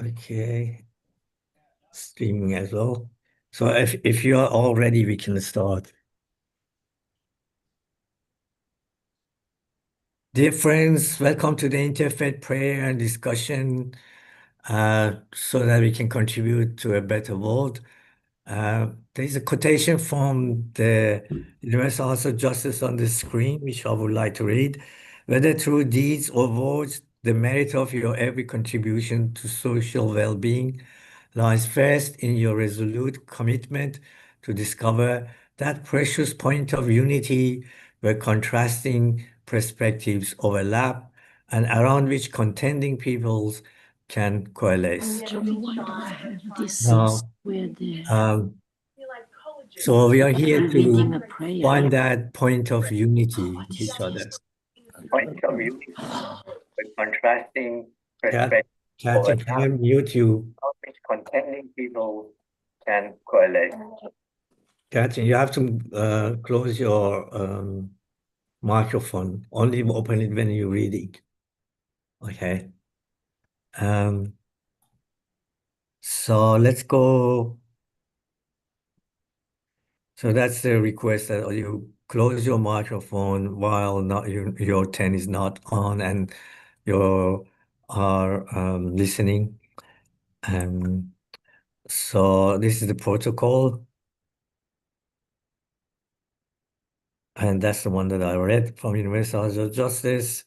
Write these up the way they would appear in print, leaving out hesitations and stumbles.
Okay, streaming as well. So if you are all ready, we can start. Dear friends, welcome to the Interfaith Prayer and discussion so that we can contribute to a better world. There is a quotation from the Universal House of Justice on the screen, which I would like to read. Whether through deeds or words, the merit of your every contribution to social well-being lies first in your resolute commitment to discover that precious point of unity where contrasting perspectives overlap and around which contending peoples can coalesce. Why do I have this Now, weird so we are here reading a to prayer? find that point of unity with each other. Point of view with contrasting Catherine, perspectives can I mute you? which contending people can coalesce. Catherine, you have to close your microphone. Only open it when you're reading. Okay. So let's go. So that's the request that you close your microphone while not your turn is not on and you are listening. So this is the protocol, and that's the one that I read from Universal House of Justice.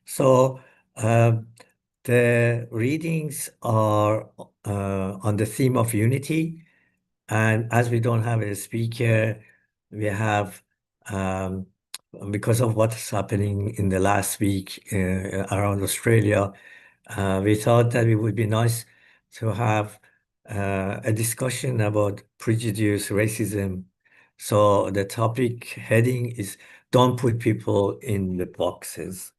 So the readings are on the theme of unity. And as we don't have a speaker, we have, because of what's happening in the last week around Australia, we thought that it would be nice to have a discussion about prejudice, racism. So the topic heading is Don't Put People in the Boxes.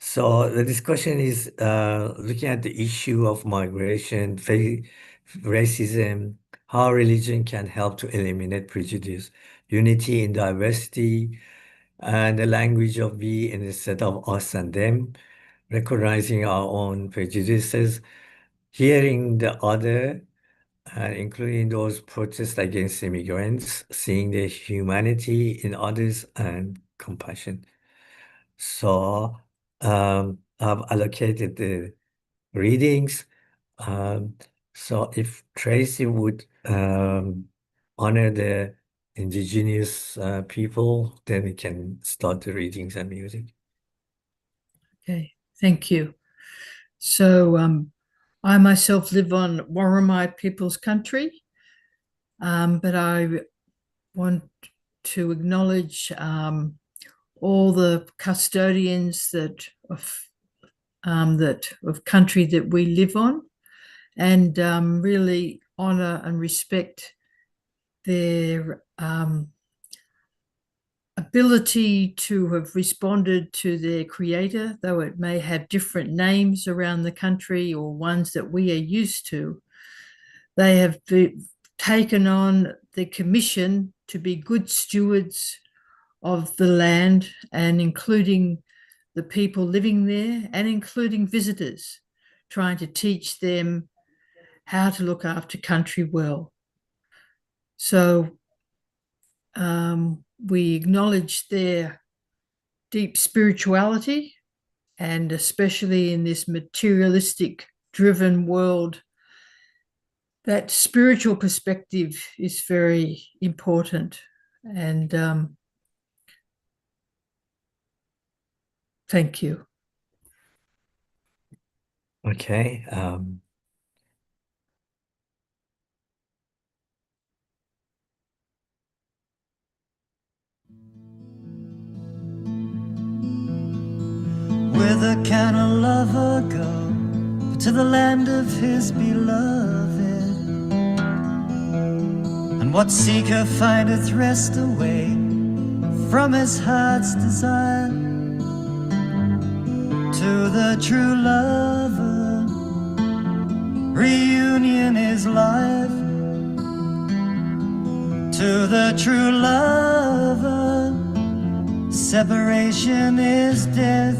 So the discussion is looking at the issue of migration, racism, how religion can help to eliminate prejudice, unity in diversity, and the language of we instead of us and them, recognizing our own prejudices, hearing the other, including those protests against immigrants, seeing the humanity in others and compassion. So I've allocated the readings. So if Tracy would honor the indigenous people, then we can start the readings and music. Okay, thank you. So I myself live on Worimi People's Country, but I want to acknowledge all the custodians of country that we live on, and really honour and respect their ability to have responded to their creator, though it may have different names around the country or ones that we are used to. They have taken on the commission to be good stewards of the land, and including the people living there and including visitors, trying to teach them how to look after country well. So we acknowledge their deep spirituality, and especially in this materialistic driven world, that spiritual perspective is very important. And thank you. Okay. Whither can a lover go but to the land of his beloved? And what seeker findeth rest away from his heart's desire? To the true lover, reunion is life. To the true lover, separation is death.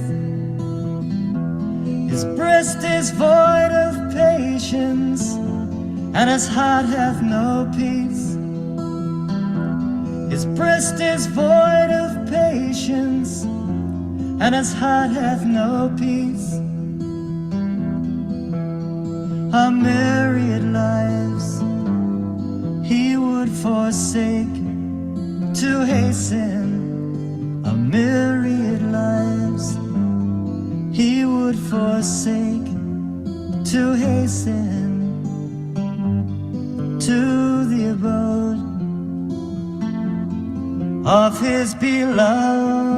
His breast is void of patience, and his heart hath no peace. His breast is void of patience, and his heart hath no peace. Our myriad lives he would forsake to hasten. Our myriad lives he would forsake to hasten to the abode of his beloved.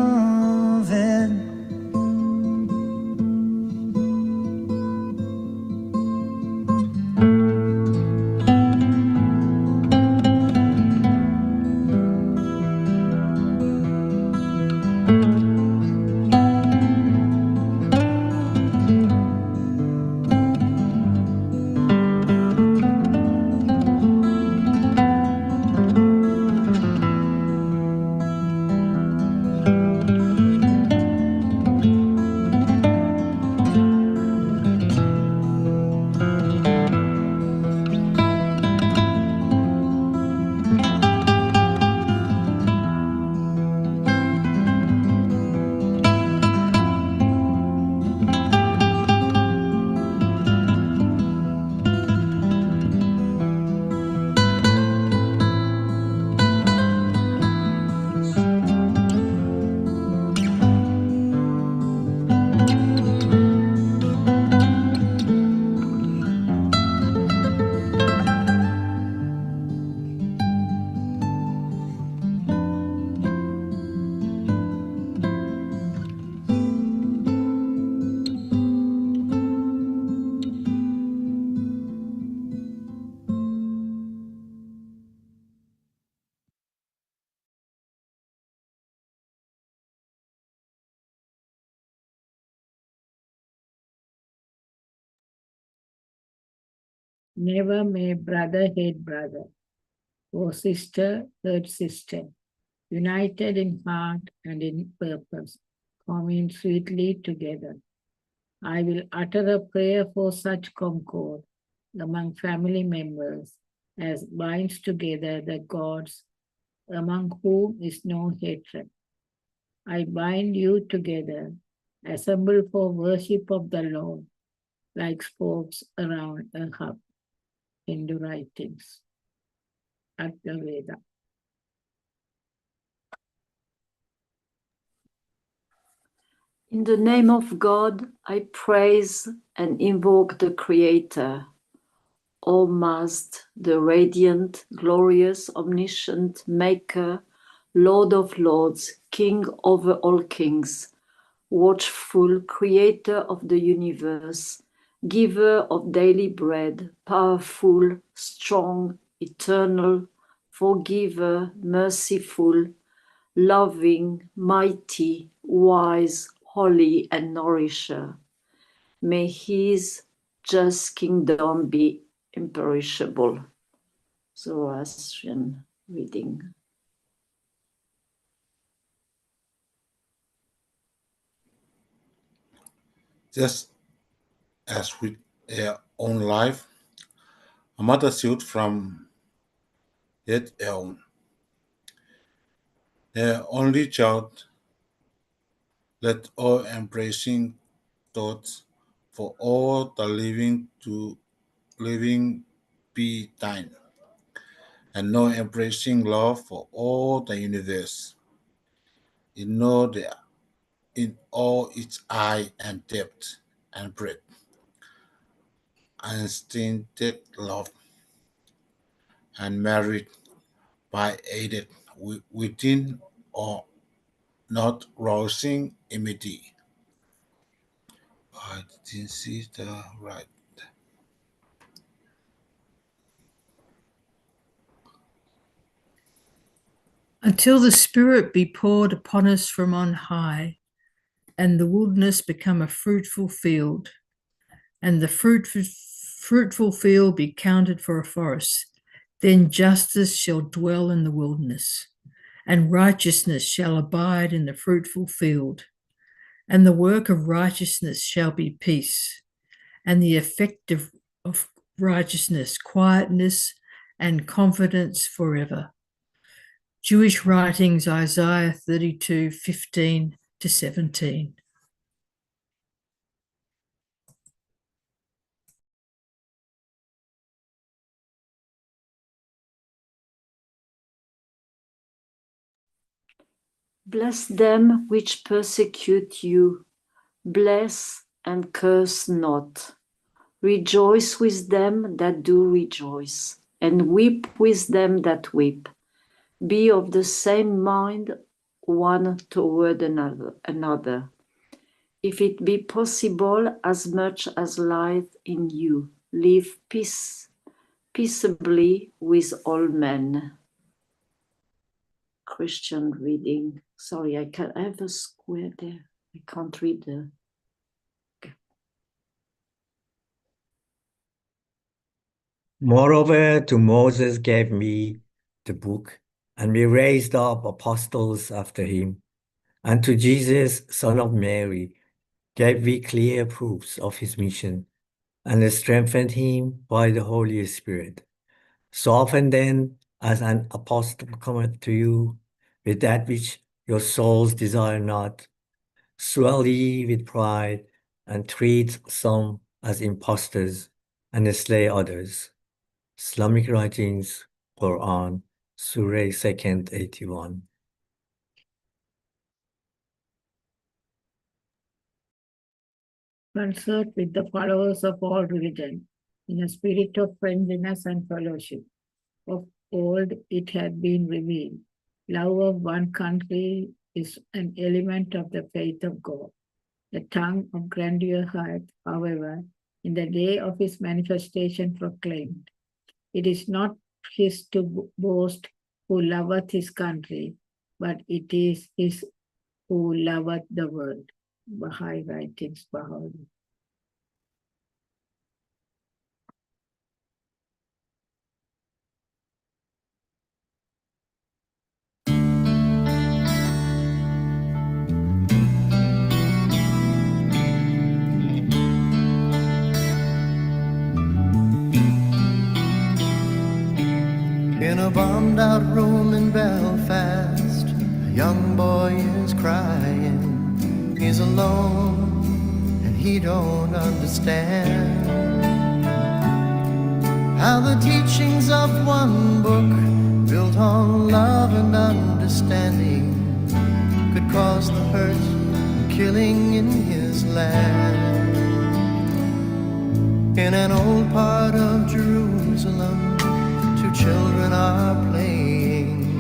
Never may brother hate brother, or sister hurt sister, united in heart and in purpose, commune sweetly together. I will utter a prayer for such concord among family members as binds together the gods, among whom is no hatred. I bind you together, assemble for worship of the Lord, like spokes around a hub. Hindu writings. Advaita. In the name of God, I praise and invoke the Creator, Almighty, the radiant, glorious, omniscient Maker, Lord of Lords, King over all kings, watchful Creator of the universe, Giver of daily bread, powerful, strong, eternal, Forgiver, merciful, loving, mighty, wise, holy, and nourisher. May his just kingdom be imperishable. Zoroastrian reading. Just as with her own life, a mother sued from yet their only child, let all embracing thoughts for all the living be thine, and no embracing love for all the universe, in all its eye and depth and breadth, unstinted love, and married by aided within or not rousing enmity. I didn't see the right. Until the Spirit be poured upon us from on high, and the wilderness become a fruitful field, and the fruitful field be counted for a forest, then justice shall dwell in the wilderness, and righteousness shall abide in the fruitful field. and the work of righteousness shall be peace, and the effect of righteousness, quietness, and confidence forever. Jewish writings, Isaiah 32:15-17. Bless them which persecute you, bless and curse not. Rejoice with them that do rejoice, and weep with them that weep. Be of the same mind one toward another. If it be possible, as much as lieth in you, live peaceably with all men. Christian reading. Sorry, I have a square there. I can't read the... Moreover, to Moses gave me the book, and we raised up apostles after him. And to Jesus, son of Mary, gave we clear proofs of his mission, and strengthened him by the Holy Spirit. So often then, as an apostle cometh to you, with that which your souls desire not, swell ye with pride, and treat some as impostors, and slay others. Islamic writings, Quran, Surah 2nd, 81. Consort with the followers of all religions in a spirit of friendliness and fellowship. Of old it had been revealed. Love of one country is an element of the faith of God. The tongue of grandeur hath, however, in the day of his manifestation proclaimed, it is not his to boast who loveth his country, but it is his who loveth the world. Baha'i writings, Baha'i. In a bombed out room in Belfast, a young boy is crying. He's alone and he don't understand how the teachings of one book, built on love and understanding, could cause the hurt and killing in his land. In an old part of Jerusalem, children are playing.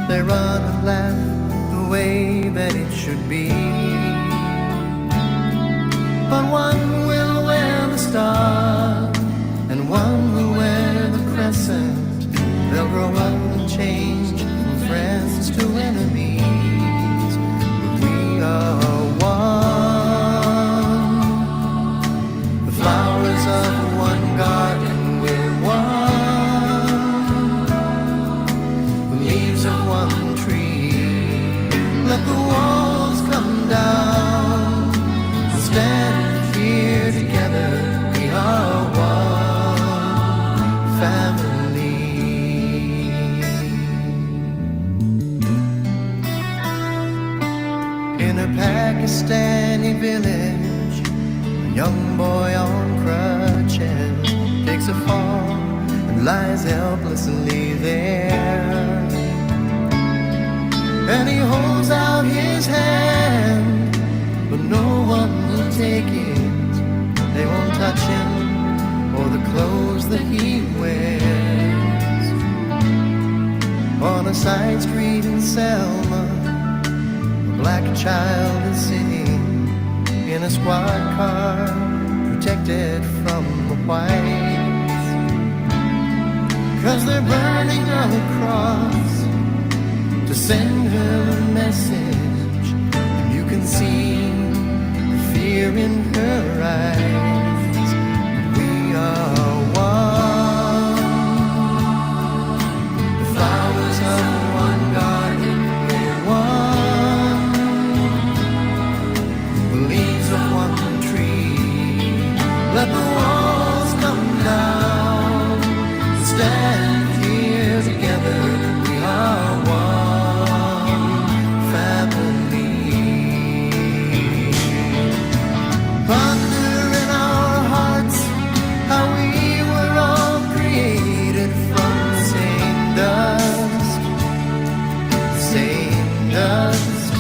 They run and laugh the way that it should be. But one will wear the star, and one will wear the crescent. They'll grow up and change from friends to enemies. But we are one. The flowers of one garden will one. Let the walls come down, stand here together, we are one family. In a Pakistani village, a young boy on crutches takes a fall and lies helplessly there. And he holds out his hand, but no one will take it. They won't touch him or the clothes that he wears. On a side street in Selma, a black child is sitting in a squad car, protected from the whites. 'Cause they're burning a cross to send her a message, and you can see the fear in her eyes. We are one. The flowers of one garden, we're one. Let the walls come down. Stand here together. We are one family. Ponder in our hearts how we were all created from the same dust. Same dust.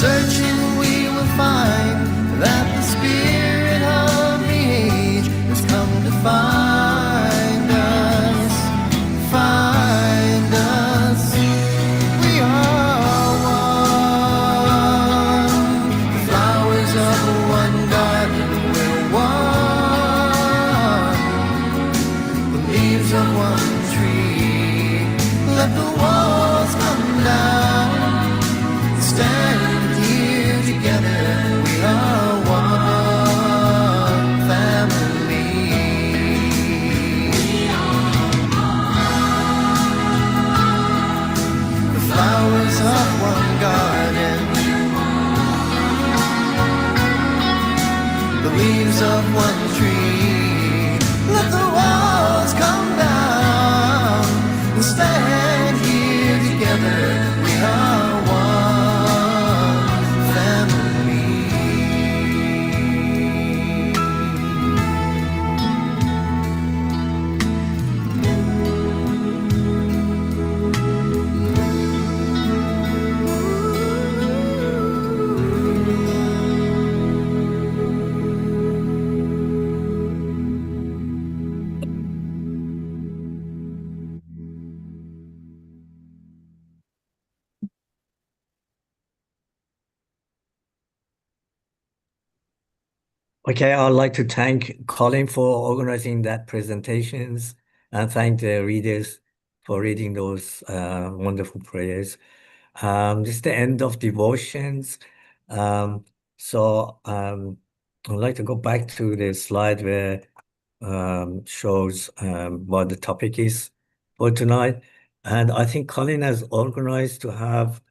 Searching we will find that the spirit of the age has come to find us. Find us. We are one. The flowers of one garden, we're one. The leaves of one tree. Let the walls come down. Stand here together. We are one family. The flowers of one garden. The leaves of one tree. Let the walls come down and stand here together. We are one family. Okay, I'd like to thank Colin for organizing that presentations and thank the readers for reading those wonderful prayers. This is the end of devotions. I'd like to go back to the slide where shows what the topic is for tonight. And I think Colin has organized to have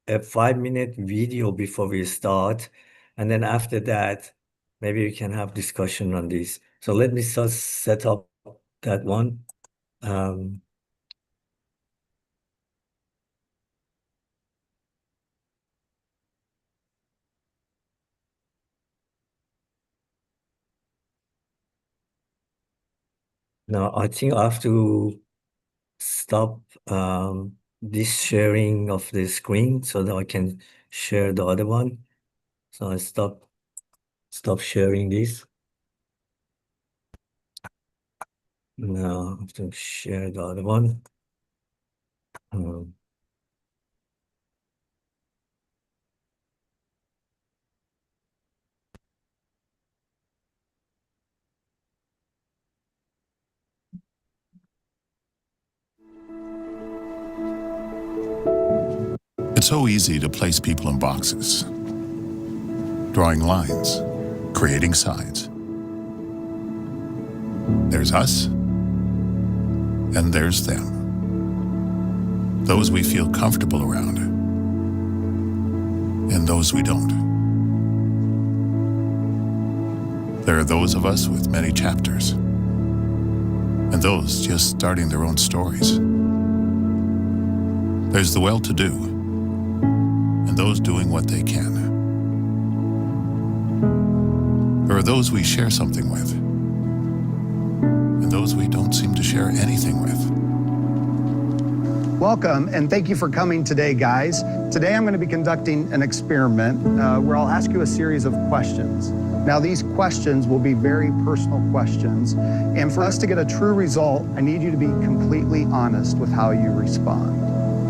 a 5-minute video before we start. And then after that, maybe we can have discussion on this. So let me just set up that one. Now, I think I have to stop this sharing of the screen so that I can share the other one. So I stop sharing this. Now I have to share the other one. It's so easy to place people in boxes, drawing lines, creating sides. There's us, and there's them. Those we feel comfortable around, and those we don't. There are those of us with many chapters, and those just starting their own stories. There's the well-to-do, and those doing what they can. There are those we share something with, and those we don't seem to share anything with. Welcome, and thank you for coming today, guys. Today I'm going to be conducting an experiment where I'll ask you a series of questions. Now, these questions will be very personal questions, and for us to get a true result, I need you to be completely honest with how you respond.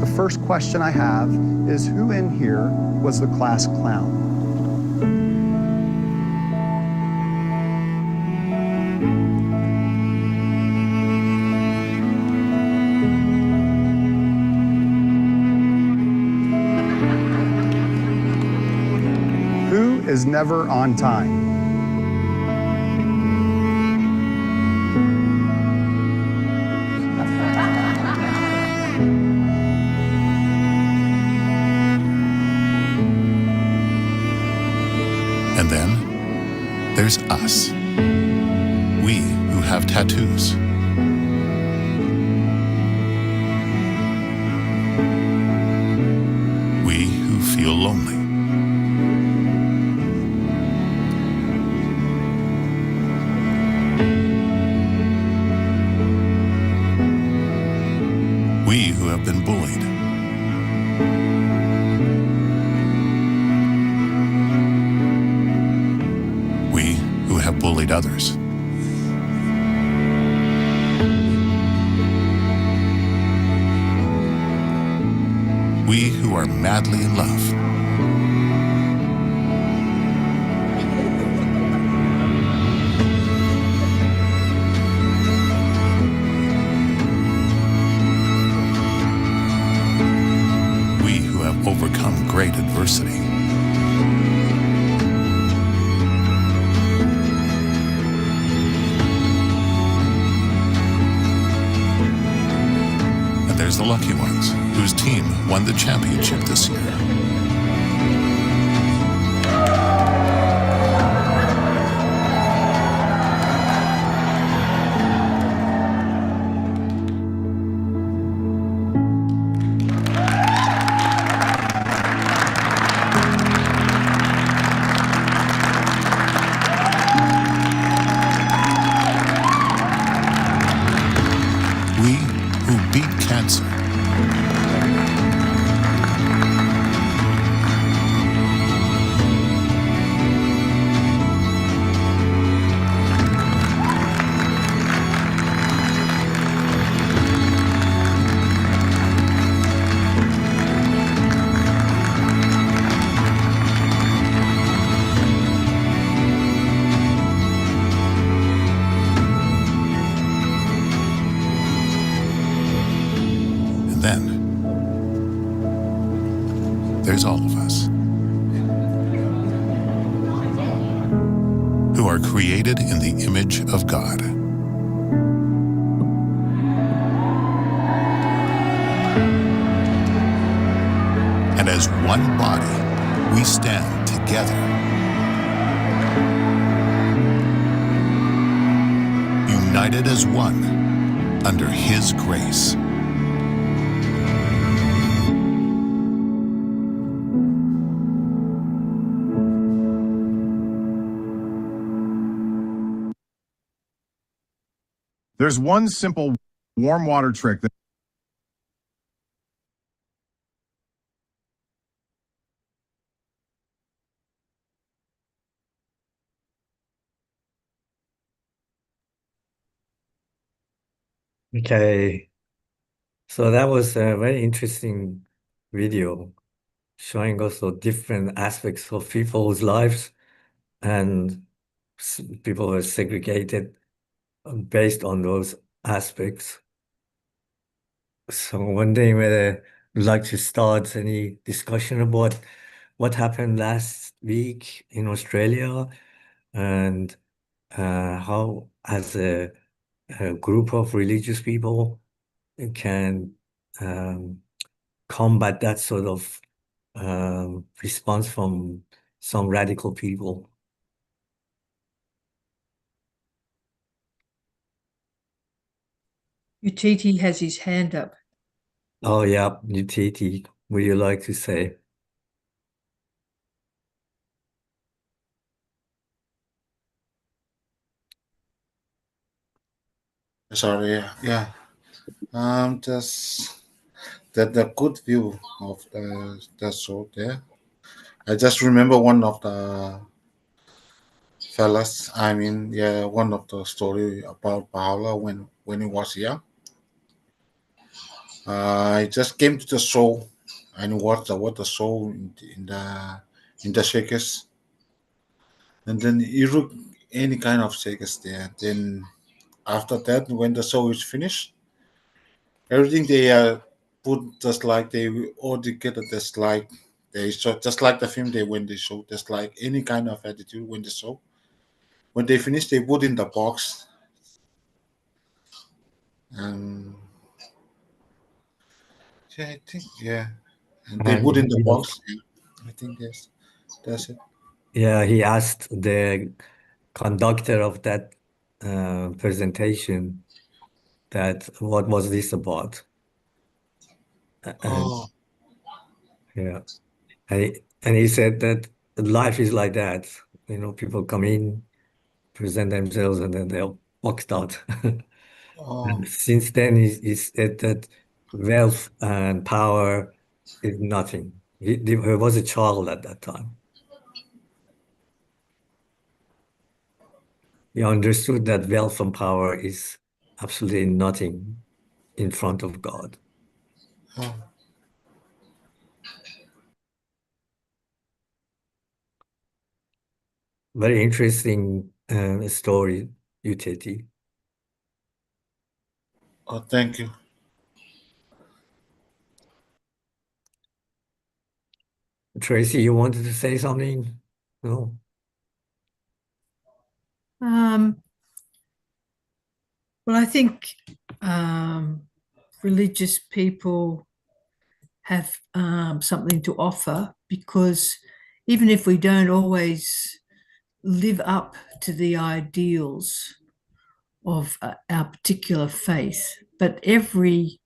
The first question I have is, who in here was the class clown? Who is never on time? And then there's us. us, we who have tattoos. We who feel lonely. We who have been bullied. We who have bullied others. We who are madly in love. We who have overcome great adversity. And there's the lucky ones whose team won the championship this year. We who beat cancer. And then there's all of us who are created in the image of God. And as one body, we stand together, united as one under His grace. There's one simple warm water trick that Okay, so that was a very interesting video showing us the different aspects of people's lives, and people were segregated based on those aspects. So wondering whether you'd like to start any discussion about what happened last week in Australia, and how, as a group of religious people, can combat that sort of response from some radical people. Utiti has his hand up. Oh, yeah, Utiti, would you like to say? Sorry, yeah. Just the good view of the show there. I just remember one of the fellas. I mean, yeah, one of the story about Paula when he was young. I just came to the show and watched what the show in the shakers, and then you look any kind of shakers there. Then after that, when the show is finished, everything they put just like they all together, just like they show, just like the film they when they show, just like any kind of attitude when they show. When they finish, they put in the box, and yeah, I think yeah, and they put in And the box. Yeah, I think yes, that's it. yeah, he asked the conductor of that presentation that what was this about? And Oh, yeah, and he said that life is like that. People come in, present themselves, and then they're walked out. oh, And since then, he said that wealth and power is nothing. He was a child at that time. He understood that wealth and power is absolutely nothing in front of God. oh. Very interesting story, UTT. Oh, thank you. Tracy, you wanted to say something? No? Well, I think religious people have something to offer, because even if we don't always live up to the ideals of our particular faith, but every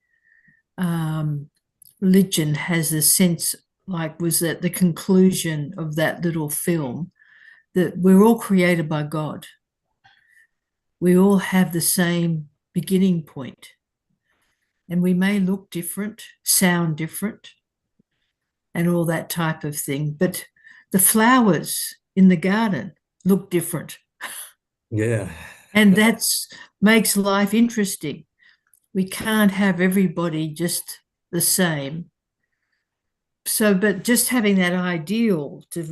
religion has a sense, like was at the conclusion of that little film, that we're all created by God. We all have the same beginning point. And we may look different, sound different, and all that type of thing. But the flowers in the garden look different. Yeah. And that makes life interesting. We can't have everybody just the same. So, but just having that ideal to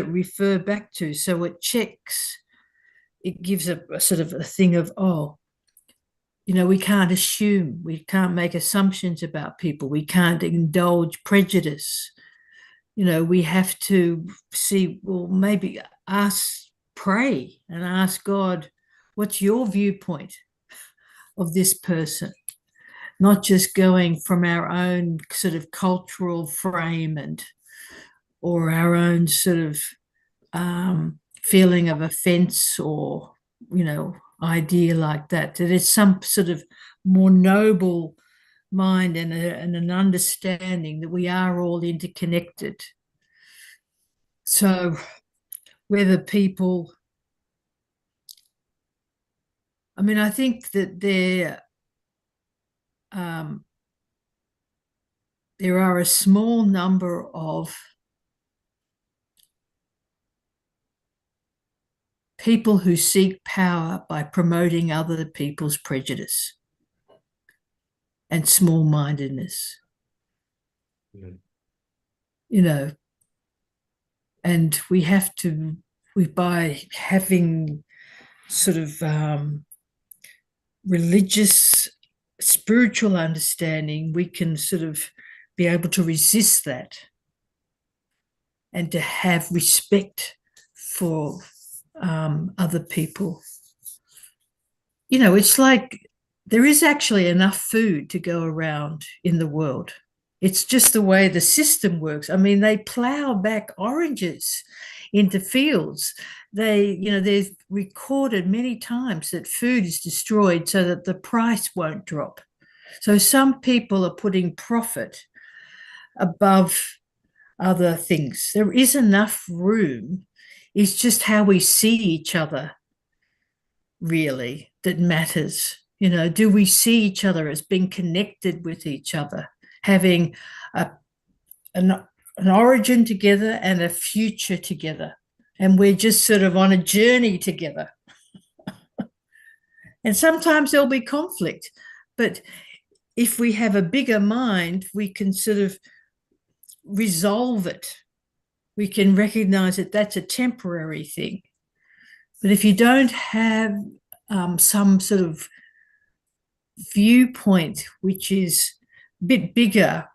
refer back to, so it checks, it gives a sort of a thing of, oh, we can't assume, we can't make assumptions about people, we can't indulge prejudice. We have to see, well, maybe pray and ask God, what's your viewpoint of this person? Not just going from our own sort of cultural frame or our own sort of feeling of offense or, idea like that. That it's some sort of more noble mind and an understanding that we are all interconnected. So whether people, I think that there are a small number of people who seek power by promoting other people's prejudice and small-mindedness. And we have to, by having sort of religious, spiritual understanding, we can sort of be able to resist that and to have respect for other people. It's like there is actually enough food to go around in the world. It's just the way the system works. They plow back oranges into fields. They've recorded many times that food is destroyed so that the price won't drop. So some people are putting profit above other things. There is enough room. It's just how we see each other, really, that matters. Do we see each other as being connected with each other, having an origin together and a future together, and we're just sort of on a journey together. And sometimes there'll be conflict, but if we have a bigger mind, we can sort of resolve it. We can recognize that that's a temporary thing. But if you don't have some sort of viewpoint which is a bit bigger,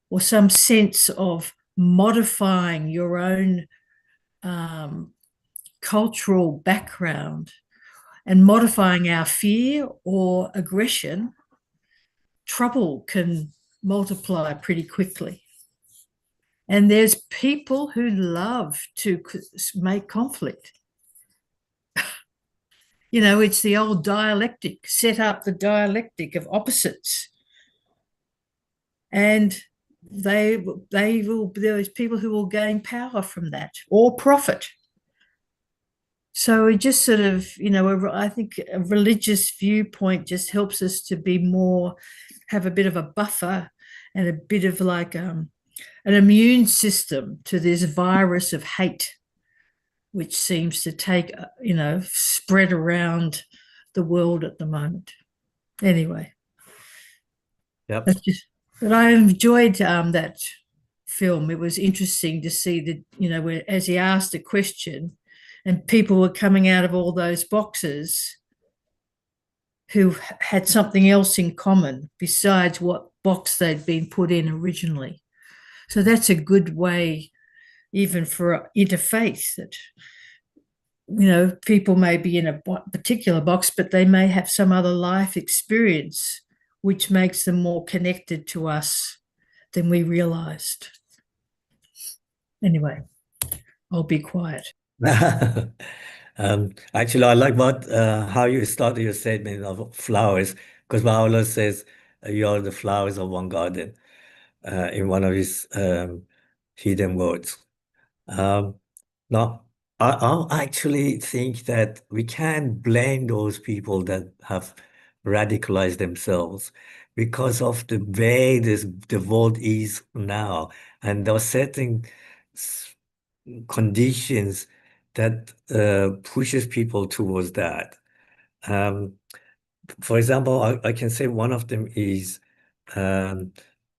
or some sense of modifying your own cultural background and modifying our fear or aggression, trouble can multiply pretty quickly. And there's people who love to make conflict. it's the old dialectic, set up the dialectic of opposites. And there's people who will gain power from that or profit. So it just sort of, I think a religious viewpoint just helps us to be more, have a bit of a buffer and a bit of like an immune system to this virus of hate, which seems to take, spread around the world at the moment. Anyway. Yep. But I enjoyed that film. It was interesting to see that, where, as he asked a question and people were coming out of all those boxes who had something else in common besides what box they'd been put in originally. So that's a good way, even for interfaith, that, people may be in a particular box, but they may have some other life experience which makes them more connected to us than we realized. Anyway, I'll be quiet. Actually, I like how you started your statement of flowers, because Paolo says you are the flowers of one garden in one of his hidden words. Now, I actually think that we can't blame those people that have radicalized themselves because of the way the world is now, and there are certain conditions that pushes people towards that. For example, I can say one of them is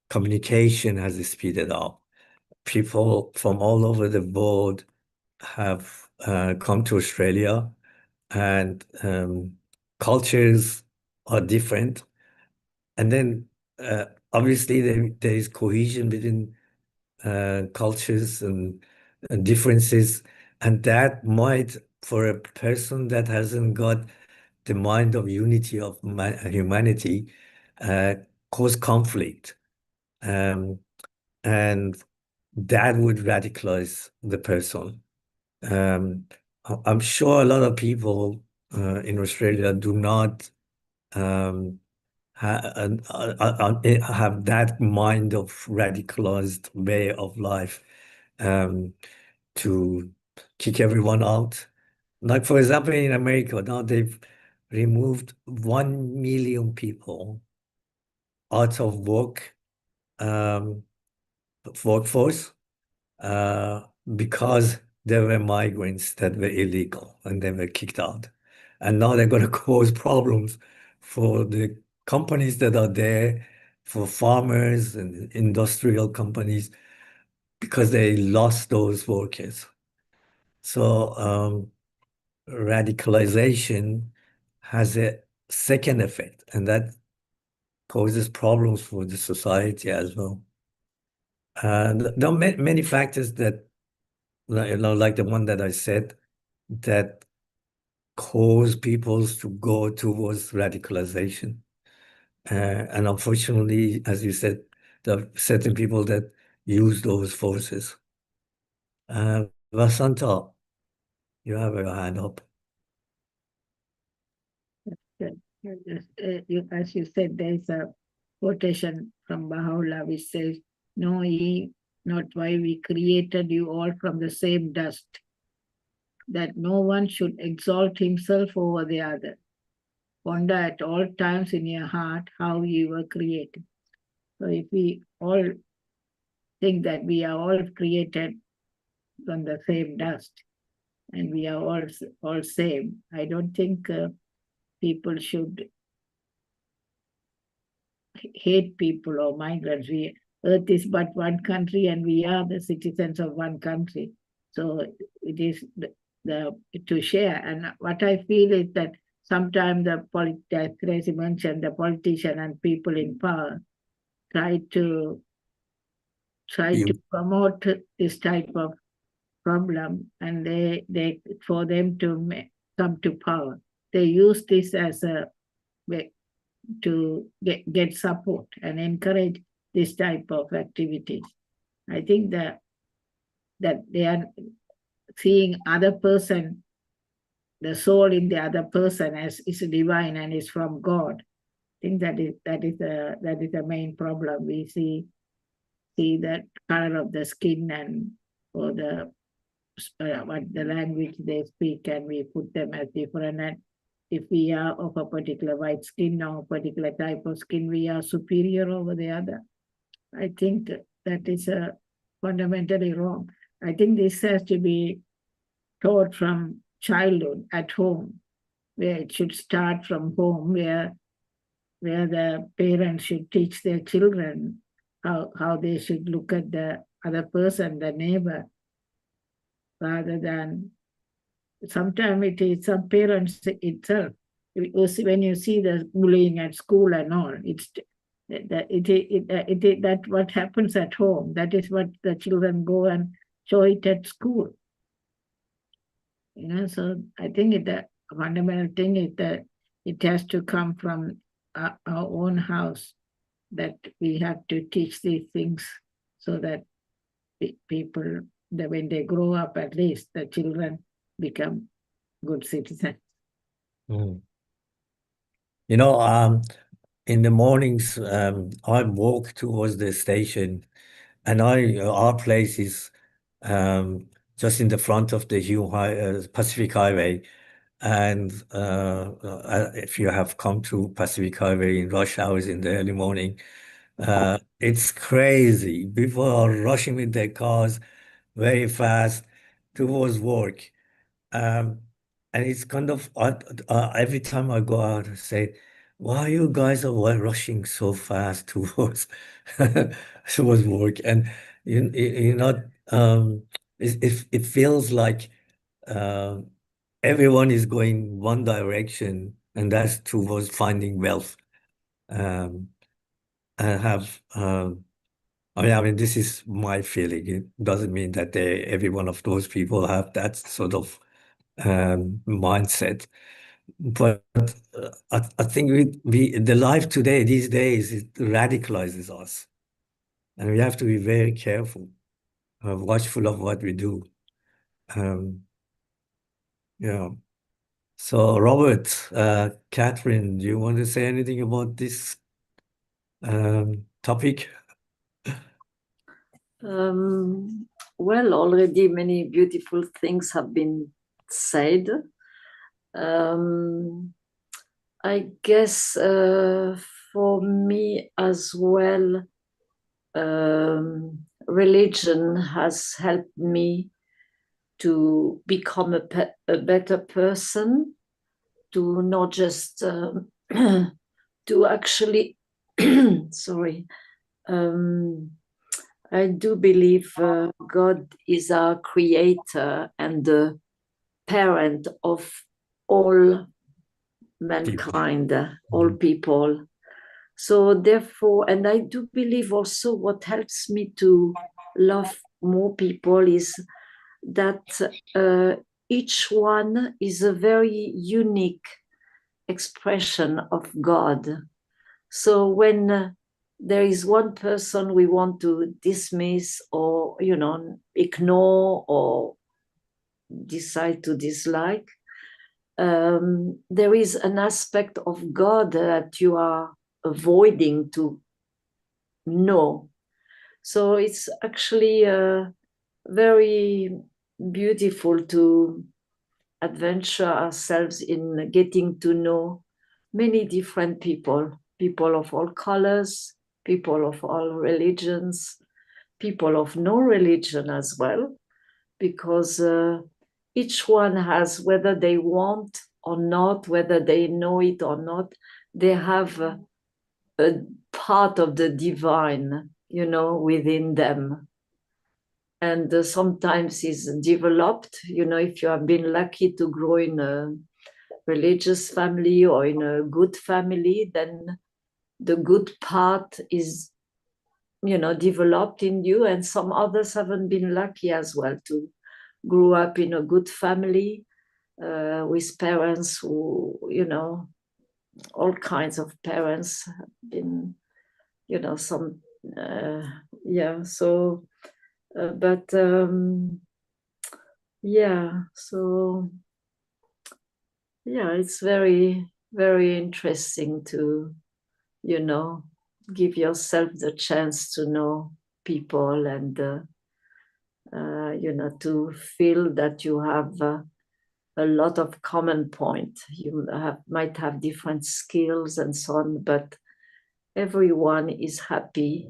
communication has speeded up. People from all over the world have come to Australia, and cultures are different. And then obviously there is cohesion between cultures and differences, and that might, for a person that hasn't got the mind of unity of humanity, cause conflict, and that would radicalize the person. I'm sure a lot of people in Australia do not have that mind of radicalized way of life to kick everyone out. Like, for example, in America, now they've removed 1 million people out of workforce because there were migrants that were illegal and they were kicked out. And now they're going to cause problems for the companies that are there, for farmers and industrial companies, because they lost those workers. So radicalization has a second effect, and that causes problems for the society as well. There are many factors that, like the one that I said, that cause people to go towards radicalization. And unfortunately, as you said, there are certain people that use those forces. Vasanta, you have your hand up. As you said, there is a quotation from Baha'u'llah which says, "Know ye not why we created you all from the same dust, that no one should exalt himself over the other. Ponder at all times in your heart how you were created." So if we all think that we are all created from the same dust and we are all same, I don't think people should hate people or migrants. Earth is but one country and we are the citizens of one country. So it is to share. And what I feel is that sometimes as Tracy mentioned, the politician and people in power try to promote this type of problem, and they for them to come to power, they use this as a way to get support and encourage this type of activities. I think that they are seeing other person the soul in the other person is divine and is from God. I think that is the main problem. We see the color of the skin and or the what the language they speak, and we put them as different. And if we are of a particular white skin or a particular type of skin, we are superior over the other. I think that is fundamentally wrong. I think this has to be taught from childhood at home, where it should start from home, where the parents should teach their children how they should look at the other person, the neighbor, rather than sometimes it is some parents itself. When you see the bullying at school and all, that what happens at home. That is what the children go and show it at school. So I think the fundamental thing is that it has to come from our own house, that we have to teach these things so that people, that when they grow up, at least the children become good citizens. Mm. In the mornings, I walk towards the station, and our place is just in the front of the Pacific Highway. And if you have come to Pacific Highway in rush hours in the early morning, it's crazy. People are rushing with their cars very fast towards work. And it's kind of every time I go out, I say, why you guys are rushing so fast towards towards work? And you're not it feels like everyone is going one direction, and that's towards finding wealth. And have I mean, this is my feeling. It doesn't mean that every one of those people have that sort of mindset. But I think the life today, these days, it radicalizes us. And we have to be very careful, watchful of what we do. Yeah. So, Robert, Catherine, do you want to say anything about this topic? Well, already many beautiful things have been said. I guess for me as well, religion has helped me to become a better person, to not just to actually sorry, I do believe God is our creator and the parent of all mankind, all people. So therefore, and I do believe also what helps me to love more people is that each one is a very unique expression of God. So when there is one person we want to dismiss or, ignore or decide to dislike, there is an aspect of God that you are avoiding to know. So it's actually very beautiful to adventure ourselves in getting to know many different people of all colors, people of all religions, people of no religion as well, because each one has, whether they want or not, whether they know it or not, they have a part of the divine, within them. And sometimes is developed, if you have been lucky to grow in a religious family or in a good family, then the good part is, developed in you. And some others haven't been lucky as well to grow up in a good family with parents who, all kinds of parents have been, some, so, but, so yeah, it's very, very interesting to, give yourself the chance to know people and, to feel that you have a lot of common point. You might have different skills and so on, but everyone is happy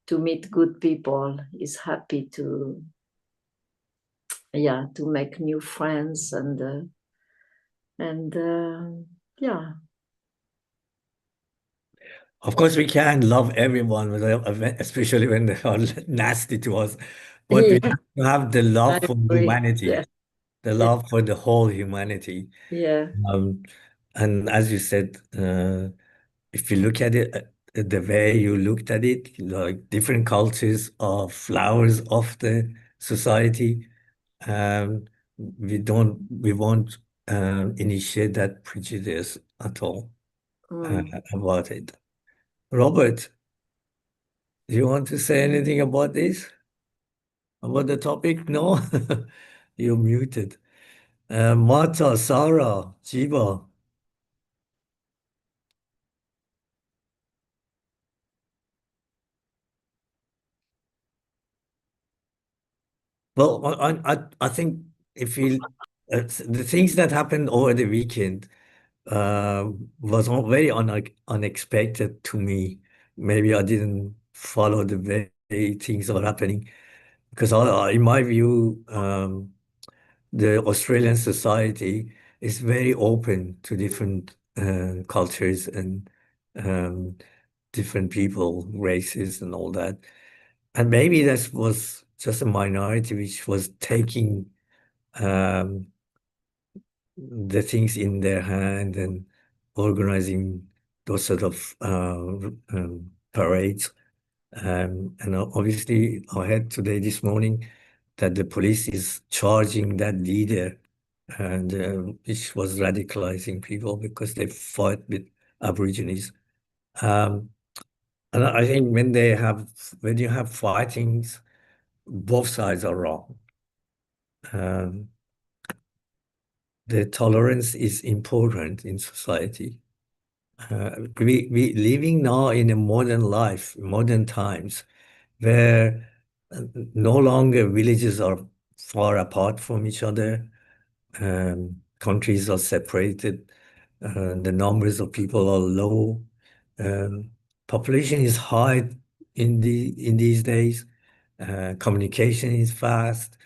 to meet good people, is happy to make new friends and yeah. Of course, we can't love everyone, especially when they are nasty to us, but we Yeah, have to have the I love for agree. humanity, Yeah, the yeah, love for the whole humanity. yeah. Um, and as you said, if you look at it the way you looked at it, like different cultures are flowers of the society, um, we won't initiate that prejudice at all Mm. about it. Robert, do you want to say anything about this? About the topic? No? You're muted. Marta, Sarah, Jiva. Well, I think if you the things that happened over the weekend was very unexpected to me. Maybe I didn't follow the way things are happening because in my view, the Australian society is very open to different cultures and um, different people, races, and all that. And maybe that was just a minority which was taking um, the things in their hand and organizing those sort of parades. And obviously, I heard today, this morning, that the police is charging that leader, and which was radicalizing people because they fought with Aborigines. Um, and I think when you have fightings, both sides are wrong. Um, the tolerance is important in society. We living now in a modern life, modern times, where no longer villages are far apart from each other. Countries are separated. The numbers of people are low. Um, Population is high in these days. Communication is fast.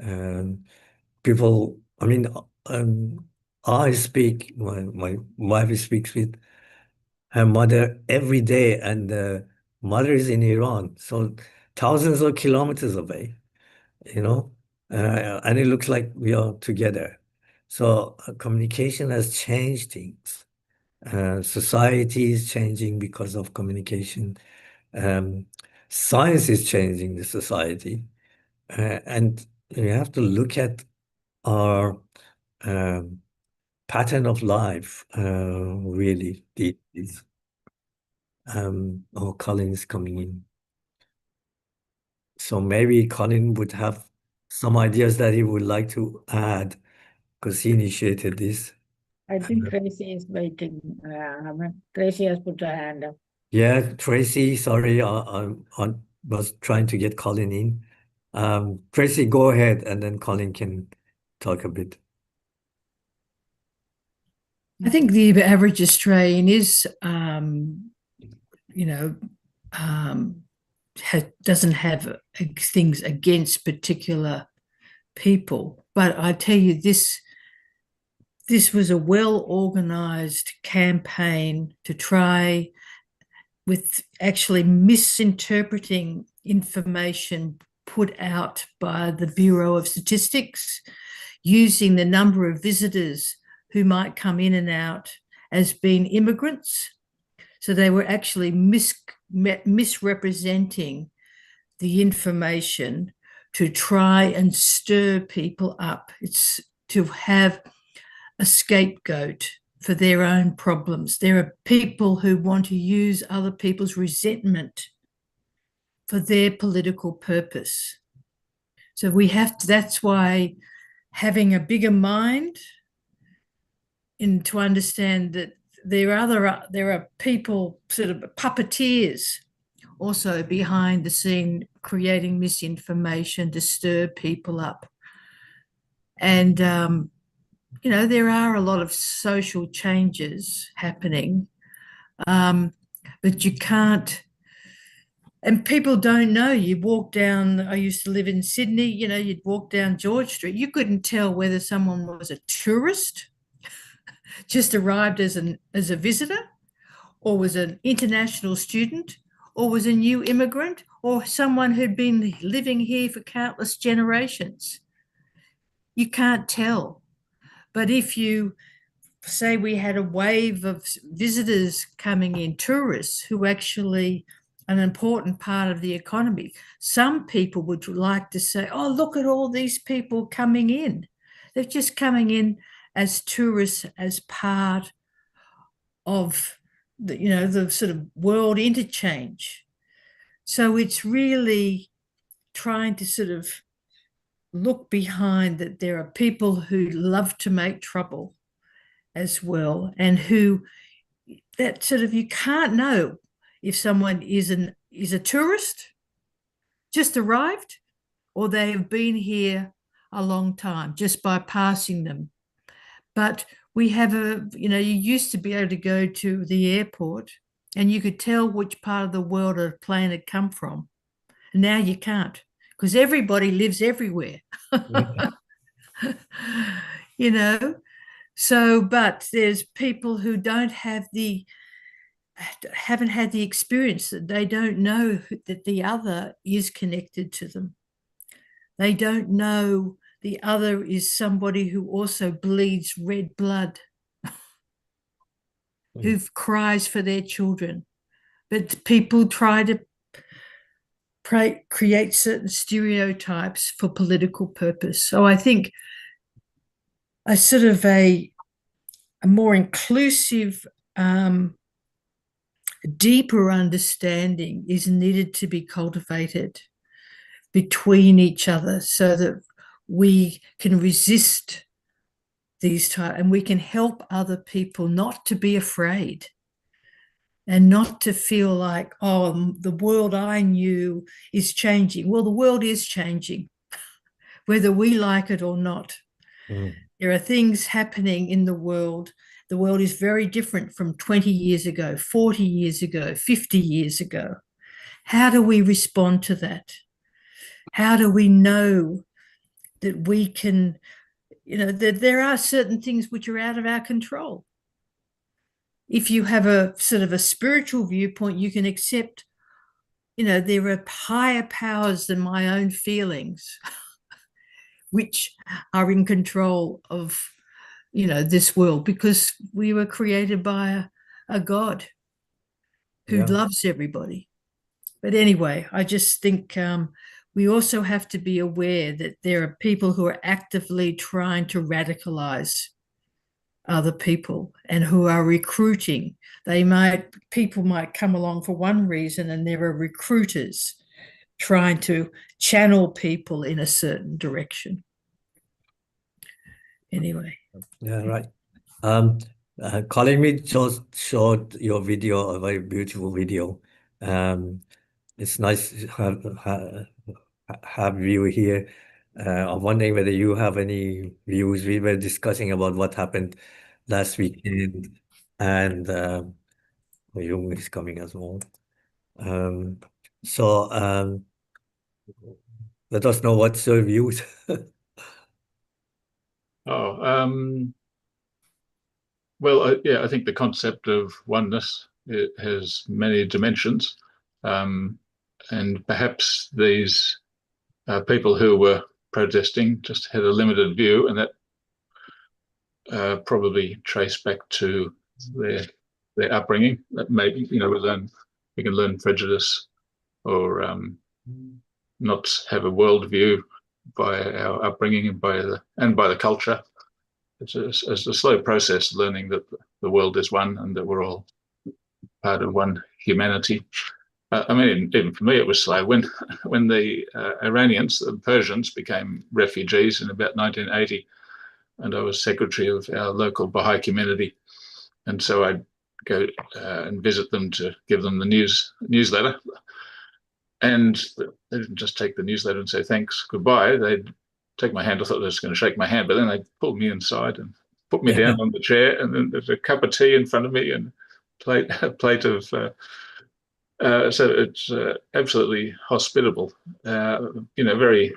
Um, People, I mean, I speak. My wife speaks with her mother every day, and the mother is in Iran, so thousands of kilometers away, you know, and it looks like we are together. So communication has changed things. Society is changing because of communication. Um, Science is changing the society, and we have to look at our um, pattern of life, really. Oh, Colin is coming in. So maybe Colin would have some ideas that he would like to add because he initiated this. I think Tracy is waiting. Tracy has put her hand up. Yeah, Tracy, sorry, I was trying to get Colin in. Tracy, go ahead, and then Colin can talk a bit. I think the average Australian is, doesn't have things against particular people. But I tell you, this was a well-organized campaign to try with actually misinterpreting information put out by the Bureau of Statistics, using the number of visitors who might come in and out as being immigrants. So they were actually misrepresenting the information to try and stir people up. It's to have a scapegoat for their own problems. There are people who want to use other people's resentment for their political purpose. So that's why having a bigger mind to understand that there are people, sort of puppeteers, also behind the scene, creating misinformation to stir people up. And there are a lot of social changes happening, but you can't. And people don't know. You walk down, I used to live in Sydney, you'd walk down George Street. You couldn't tell whether someone was a tourist, just arrived as a visitor, or was an international student, or was a new immigrant, or someone who'd been living here for countless generations. You can't tell. But if you say we had a wave of visitors coming in, tourists who actually an important part of the economy, some people would like to say, oh, look at all these people coming in. They're just coming in as tourists, as part of the sort of world interchange. So it's really trying to sort of look behind that there are people who love to make trouble as well, and who that sort of, you can't know if someone is a tourist, just arrived, or they have been here a long time just by passing them. But we have you used to be able to go to the airport and you could tell which part of the world a plane had come from. And now you can't, because everybody lives everywhere. So, but there's people who haven't had the experience, that they don't know that the other is connected to them. They don't know the other is somebody who also bleeds red blood, who cries for their children. But people try to create certain stereotypes for political purpose. So I think a sort of a more inclusive, deeper understanding is needed to be cultivated between each other, so that we can resist these types, and we can help other people not to be afraid and not to feel like, oh, the world I knew is changing. Well, the world is changing, whether we like it or not. There are things happening in the world. The world is very different from 20 years ago, 40 years ago, 50 years ago. How do we respond to that? How do we know that we can, that there are certain things which are out of our control? If you have a sort of a spiritual viewpoint, you can accept, there are higher powers than my own feelings, which are in control of, this world, because we were created by a God who loves everybody. But anyway, I just think we also have to be aware that there are people who are actively trying to radicalize other people and who are recruiting. People might come along for one reason, and there are recruiters trying to channel people in a certain direction. Anyway. Yeah, right. Colin me just showed your video, a very beautiful video. It's nice to have you here. I'm wondering whether you have any views. We were discussing about what happened last weekend, and Jung is coming as well. So let us know what's your views. Well, I think the concept of oneness, it has many dimensions, and perhaps these people who were protesting just had a limited view, and that probably traced back to their upbringing. That maybe we can learn prejudice or not have a worldview by our upbringing and by the culture. It's a slow process, learning that the world is one and that we're all part of one humanity. I mean, even for me, it was slow. When the Iranians, the Persians, became refugees in about 1980, and I was secretary of our local Baha'i community. And so I'd go and visit them to give them the newsletter. And they didn't just take the newsletter and say thanks, goodbye. They'd take my hand. I thought they were just going to shake my hand, but then they pulled me inside and put me down on the chair, and then there's a cup of tea in front of me and a plate of. So it's absolutely hospitable. Very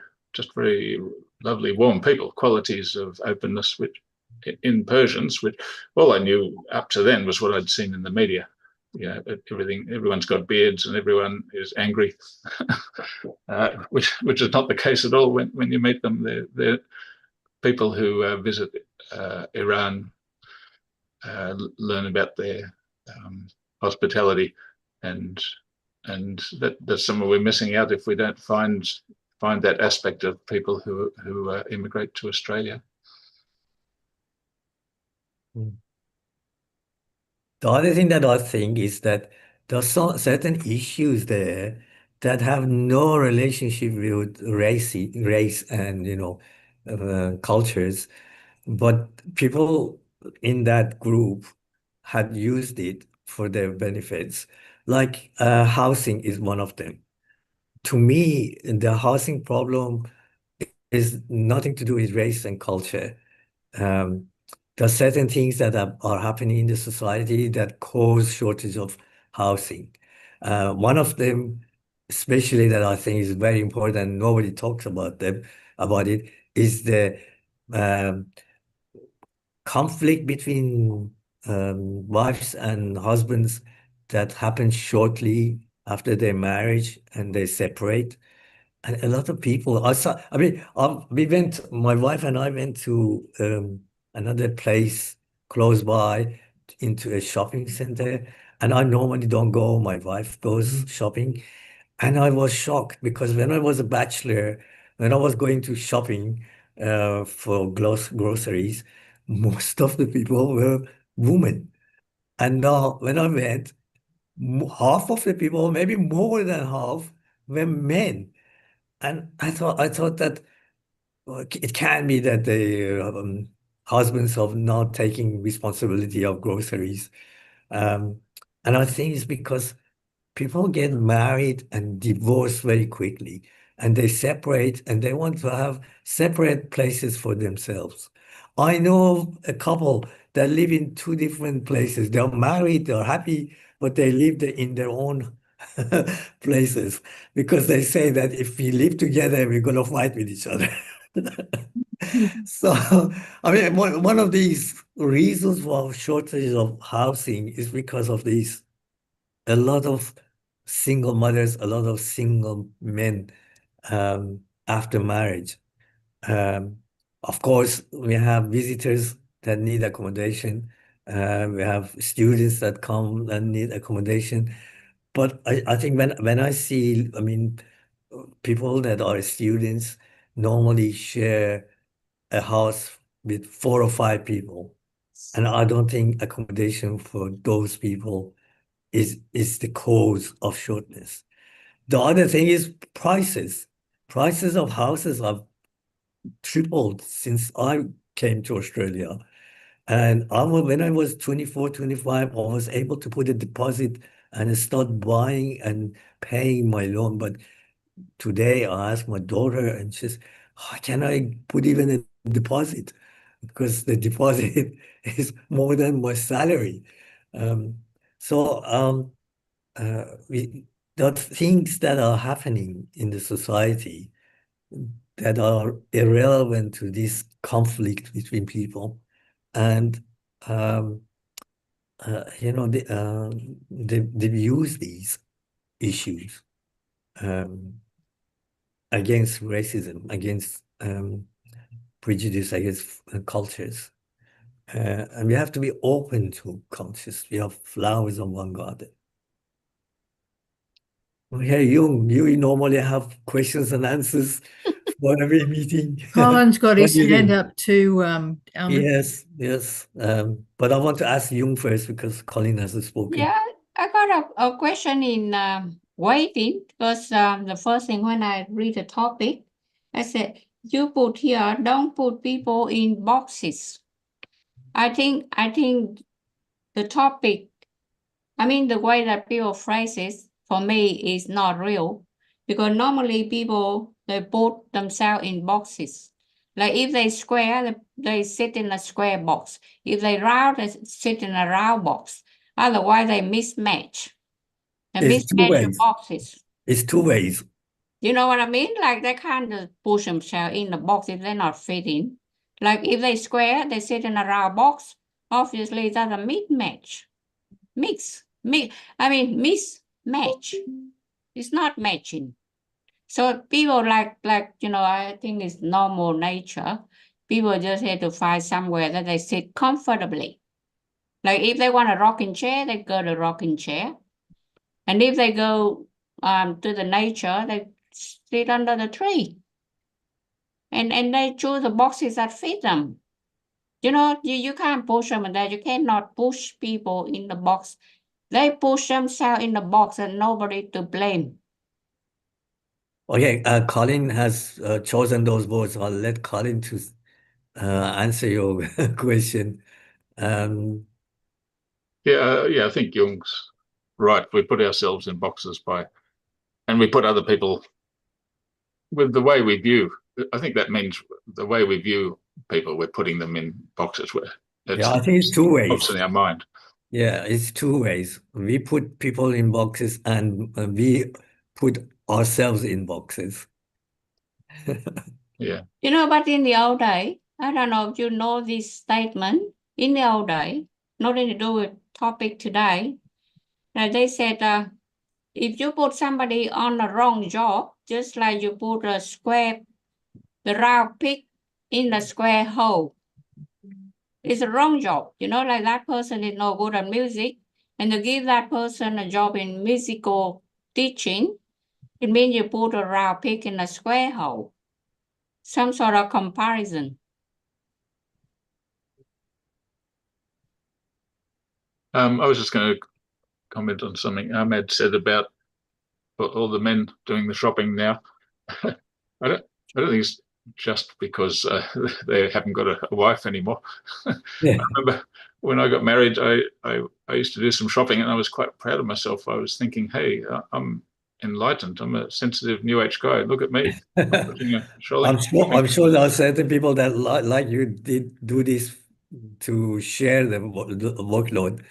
lovely, warm people. Qualities of openness, which in Persians, which all I knew up to then was what I'd seen in the media. Everyone's got beards and everyone is angry, which is not the case at all when you meet them. They're people who visit Iran, learn about their hospitality, and that's somewhere we're missing out if we don't find that aspect of people who immigrate to Australia. The other thing that I think is that there's certain issues there that have no relationship with race and cultures, but people in that group had used it for their benefits. Like housing is one of them. To me, the housing problem is nothing to do with race and culture. There are certain things that are happening in the society that cause shortage of housing. One of them, especially that I think is very important, nobody talks about it, is the conflict between wives and husbands that happens shortly after their marriage and they separate. And a lot of people, my wife and I went to another place close by into a shopping center. And I normally don't go, my wife goes shopping. And I was shocked because when I was a bachelor, when I was going to shopping for groceries, most of the people were women. And now when I went, half of the people, maybe more than half, were men. And I thought that it can be that the husbands are not taking responsibility of groceries. And I think it's because people get married and divorce very quickly, and they separate and they want to have separate places for themselves. I know a couple that live in two different places. They're married, they're happy, but they live in their own places because they say that if we live together, we're going to fight with each other. So, one of these reasons for shortage of housing is because of these. A lot of single mothers, a lot of single men after marriage. Of course, we have visitors that need accommodation. We have students that come and need accommodation. But I think when I see, people that are students normally share a house with 4 or 5 people. And I don't think accommodation for those people is the cause of shortness. The other thing is prices. Prices of houses have tripled since I came to Australia. And when I was 24, 25, I was able to put a deposit and start buying and paying my loan. But today I asked my daughter and she says, "How can I put even a deposit? Because the deposit is more than my salary." There are things that are happening in the society that are irrelevant to this conflict between people. And they've used these issues against racism, against prejudice, against cultures. And we have to be open to cultures. We have flowers on one garden. Okay, Jung, you normally have questions and answers for every meeting. Colin's got What his do you hand think? up too. Yes. But I want to ask Jung first because Colin hasn't spoken. Yeah, I got a question in waiting because the first thing when I read the topic, I said, you put here, don't put people in boxes. I think the topic, I mean, the way that people phrase it, for me, is not real. Because normally people, they put themselves in boxes. Like if they square, they sit in a square box. If they round, they sit in a round box. Otherwise, they mismatch. They It's two mismatch the ways. boxes. It's two ways. You know what I mean? Like they kind of push themselves in the box if they're not fitting. Like if they square, they sit in a round box. Obviously, that's a mismatch. Mismatch. It's not matching. So people like I think it's normal nature. People just have to find somewhere that they sit comfortably. Like if they want a rocking chair, they go to rocking chair. And if they go to the nature, they sit under the tree. And they choose the boxes that fit them. You can't push them in there. You cannot push people in the box. They push themselves in the box and nobody to blame. Okay, Colin has chosen those words. I'll let Colin to answer your question. I think Jung's right. We put ourselves in boxes and we put other people with the way we view. I think that means the way we view people, we're putting them in boxes where I think it's two ways. in our mind. Yeah, it's two ways. We put people in boxes and we put ourselves in boxes. Yeah. But in the old day, I don't know if you know this statement. In the old day, nothing to do with topic today, they said if you put somebody on a wrong job, just like you put the round pig in a square hole, it's a wrong job. Like that person is no good at music, and to give that person a job in musical teaching, it means you put a round pig in a square hole. Some sort of comparison. I was just going to comment on something Ahmed said about all the men doing the shopping now. I don't think it's just because they haven't got a wife anymore. Yeah. I remember when I got married, I used to do some shopping, and I was quite proud of myself. I was thinking, hey, I'm enlightened. I'm a sensitive New Age guy. Look at me. I'm sure there are certain people that like you did do this to share the workload,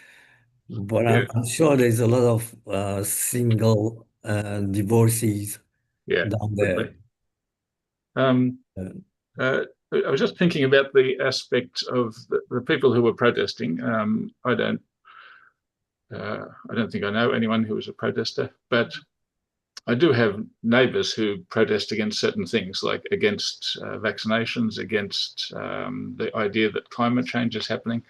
but Yeah. I'm sure there's a lot of single divorcees down there. I was just thinking about the aspect of the people who were protesting. I don't think I know anyone who was a protester, but I do have neighbours who protest against certain things, like against vaccinations, against the idea that climate change is happening.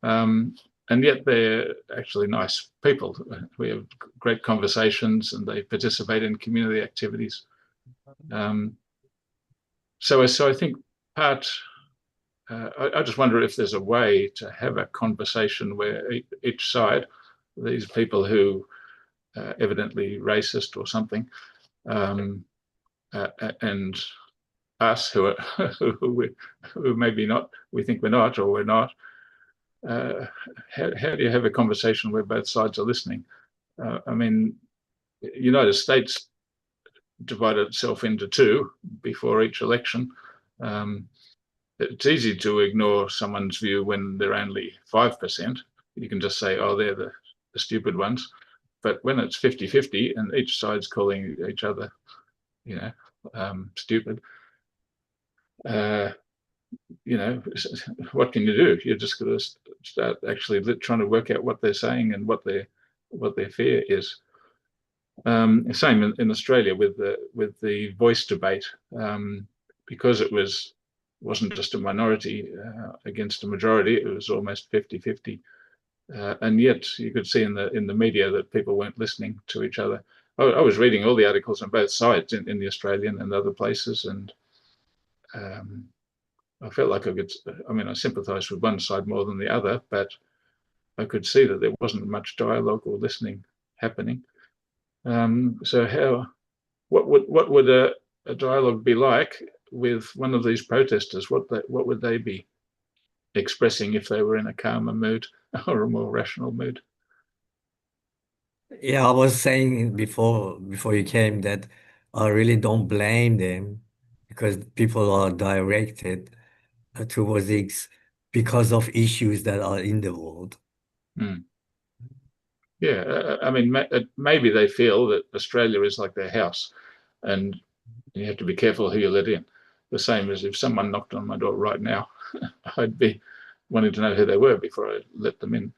And yet they're actually nice people. We have great conversations and they participate in community activities. So I think I just wonder if there's a way to have a conversation where each side, these people who are evidently racist or something, and us who maybe not, we think we're not, or we're not. How do you have a conversation where both sides are listening? I mean, United States divided itself into two before each election. It's easy to ignore someone's view when they're only 5%. You can just say, oh, they're the stupid ones. But when it's 50-50 and each side's calling each other, stupid, what can you do? You're just going to start actually trying to work out what they're saying and what their fear is. Same in Australia with the voice debate, because it wasn't just a minority against a majority, it was almost 50-50. And yet you could see in the media that people weren't listening to each other. I was reading all the articles on both sides in the Australian and other places, and I felt like I sympathized with one side more than the other, but I could see that there wasn't much dialogue or listening happening. So what would a dialogue be like with one of these protesters, what would they be expressing if they were in a calmer mood or a more rational mood? Yeah, I was saying before you came that I really don't blame them because people are directed towards this because of issues that are in the world. Mm. Yeah, I mean, maybe they feel that Australia is like their house, and you have to be careful who you let in. The same as if someone knocked on my door right now, I'd be wanting to know who they were before I let them in.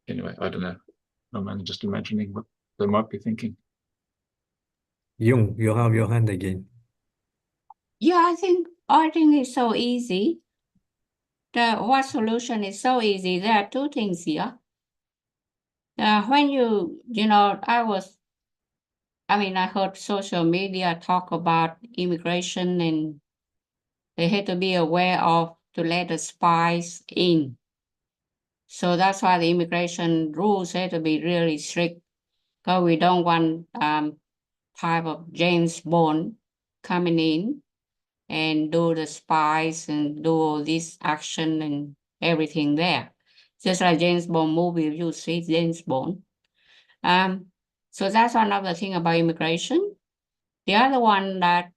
Anyway, I don't know. I'm only just imagining what they might be thinking. Jung, you have your hand again. Yeah, I think it's so easy. What solution is so easy? There are two things here. When I heard social media talk about immigration, and they had to be aware of to let the spies in. So that's why the immigration rules had to be really strict, because we don't want type of James Bond coming in and do the spies and do all this action and everything there. Just like James Bond movie, if you see James Bond. So that's another thing about immigration. The other one that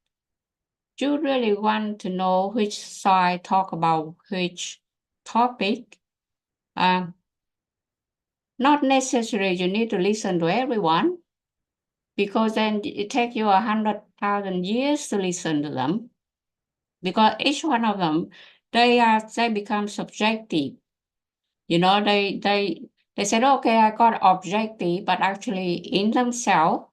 you really want to know which side talk about which topic. Not necessarily you need to listen to everyone, because then it takes you 100,000 years to listen to them. Because each one of them, they become subjective. They said, okay, I got objective, but actually in themselves,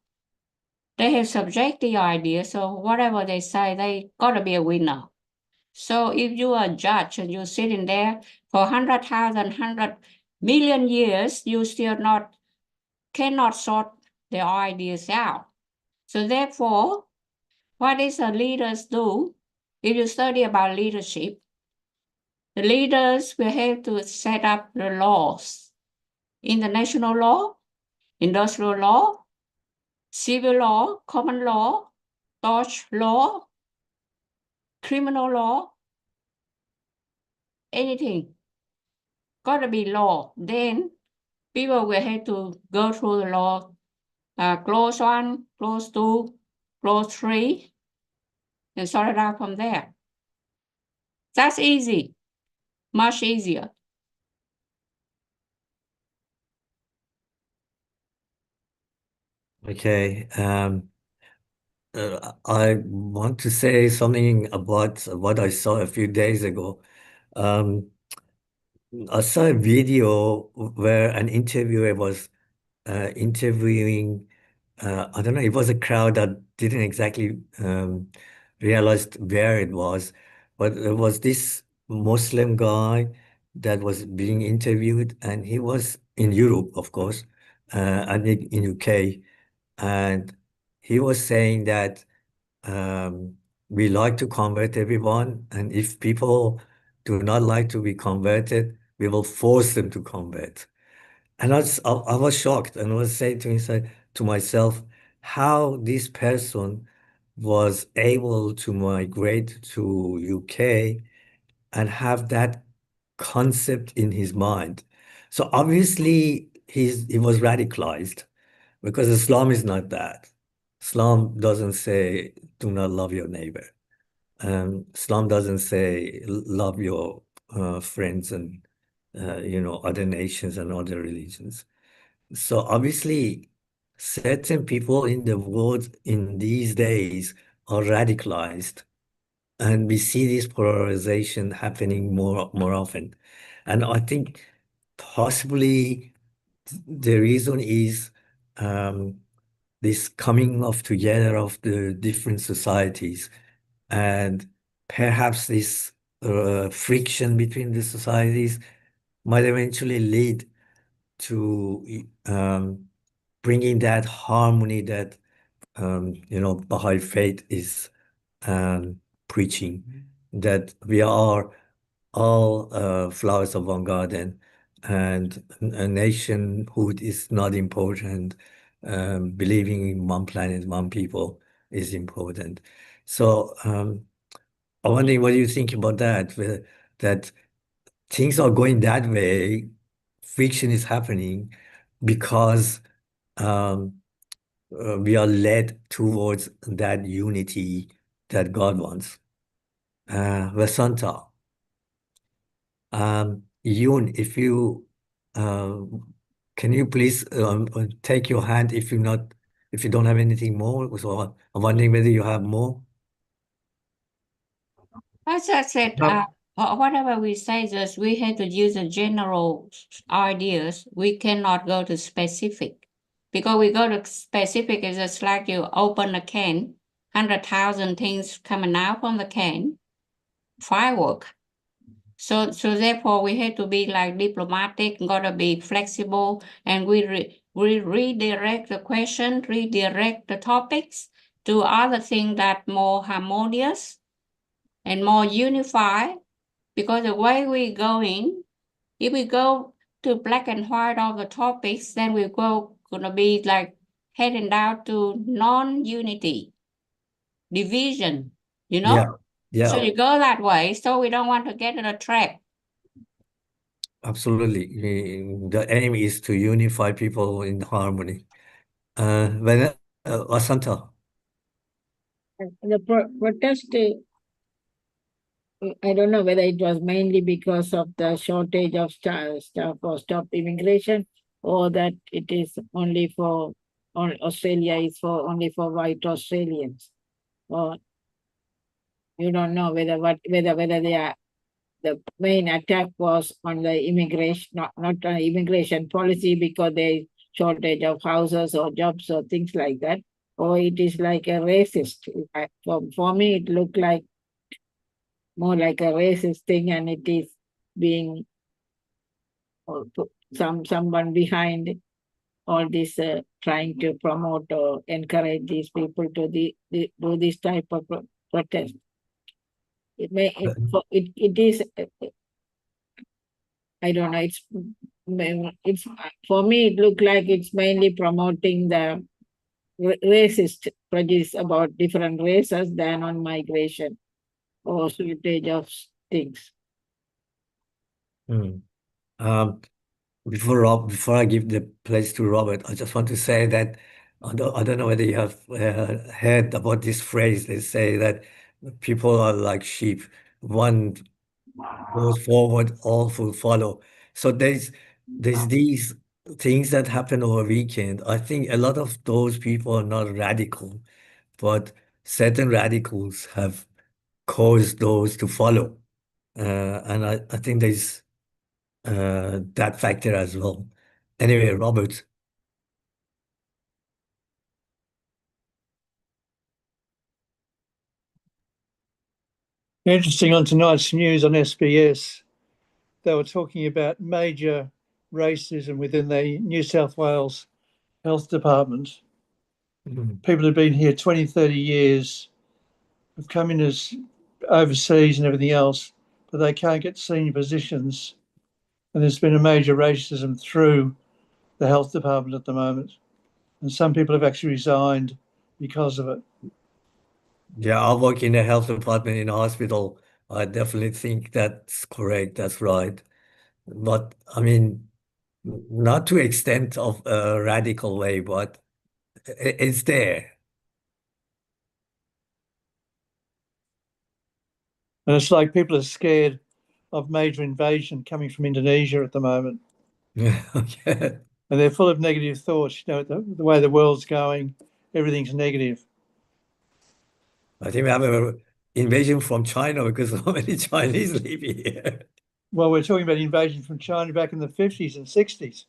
they have subjective ideas. So whatever they say, they gotta be a winner. So if you are a judge and you're sitting there for 100 million years, you still cannot sort their ideas out. So therefore, what is the leaders do? If you study about leadership, the leaders will have to set up the laws. International law, industrial law, civil law, common law, tort law, criminal law, anything. Gotta be law. Then people will have to go through the law, clause 1, clause 2, clause 3, and sort it out from there. That's easy, much easier. Okay. I want to say something about what I saw a few days ago. I saw a video where an interviewer was interviewing, I don't know, it was a crowd that didn't exactly realize where it was, but there was this Muslim guy that was being interviewed, and he was in Europe, of course, and in UK, and he was saying that we like to convert everyone, and if people do not like to be converted, we will force them to convert. And I was shocked, and I was saying to myself, how this person was able to migrate to UK and have that concept in his mind. So obviously he was radicalized, because Islam is not that. Islam doesn't say do not love your neighbor. Islam doesn't say love your friends and other nations and other religions. So obviously, certain people in the world in these days are radicalized, and we see this polarization happening more often. And I think possibly the reason is this coming of together of the different societies, and perhaps this friction between the societies might eventually lead to bringing that harmony that Baha'i faith is preaching, that we are all flowers of one garden, and a nationhood is not important. Believing in one planet, one people is important. So I'm wondering what you think about that, that things are going that way, friction is happening because we are led towards that unity that God wants. Vasanta, Yoon, if you can you please take your hand if you don't have anything more? So I'm wondering whether you have more. As I said, whatever we say, just we have to use the general ideas. We cannot go to specific, because we go to specific, it's just like you open a can, 100,000 things coming out from the can, firework. So therefore, we have to be like diplomatic, gotta be flexible, and we redirect the question, redirect the topics to other things that more harmonious and more unified, because the way we're going, if we go to black and white of the topics, then we're gonna be like heading down to non-unity, division, you know? Yeah, So you go that way, so we don't want to get in a trap. absolutely. The aim is to unify people in harmony. Vasanta. The protest, I don't know whether it was mainly because of the shortage of staff or stop immigration, or that it is only for Australia is for only for white Australians, or you don't know whether they are, the main attack was on the immigration, not on immigration policy because there is shortage of houses or jobs or things like that, or it is like a racist. For me, it looked like more like a racist thing, and it is being someone behind all this, trying to promote or encourage these people to do this type of protest. It is, I don't know, it's for me it looked like it's mainly promoting the racist prejudice about different races than on migration or shortage of things. Before I give the place to Robert, I just want to say that I don't know whether you have heard about this phrase. They say that people are like sheep. One goes forward, all will follow. So there's these things that happen over weekend. I think a lot of those people are not radical, but certain radicals have caused those to follow. And I think there's that factor as well. Anyway, Robert. Interesting, on tonight's news on SBS, they were talking about major racism within the New South Wales Health Department. People who've been here 20, 30 years, have come in as overseas and everything else, but they can't get senior positions. And there's been a major racism through the health department at the moment. And some people have actually resigned because of it. Yeah, I work in the health department in a hospital. I definitely think that's correct. That's right. But I mean, not to extent of a radical way, but it's there. And it's like people are scared of major invasion coming from Indonesia at the moment. Okay. And they're full of negative thoughts. You know, the way the world's going, everything's negative. I think we have an invasion from China because so many Chinese live here. Well, we're talking about invasion from China back in the 50s and 60s.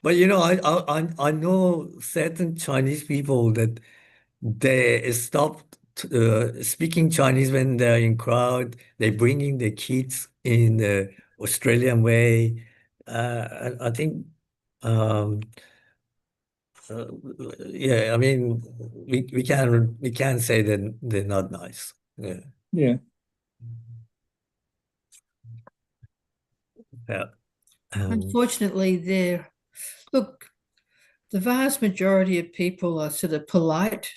But you know, I know certain Chinese people that they stopped speaking Chinese when they're in crowd. They're bringing their kids in the Australian way. I think, um, uh, yeah. I mean, we can say that they're not nice. Yeah. Yeah. Yeah. Unfortunately, look, the vast majority of people are sort of polite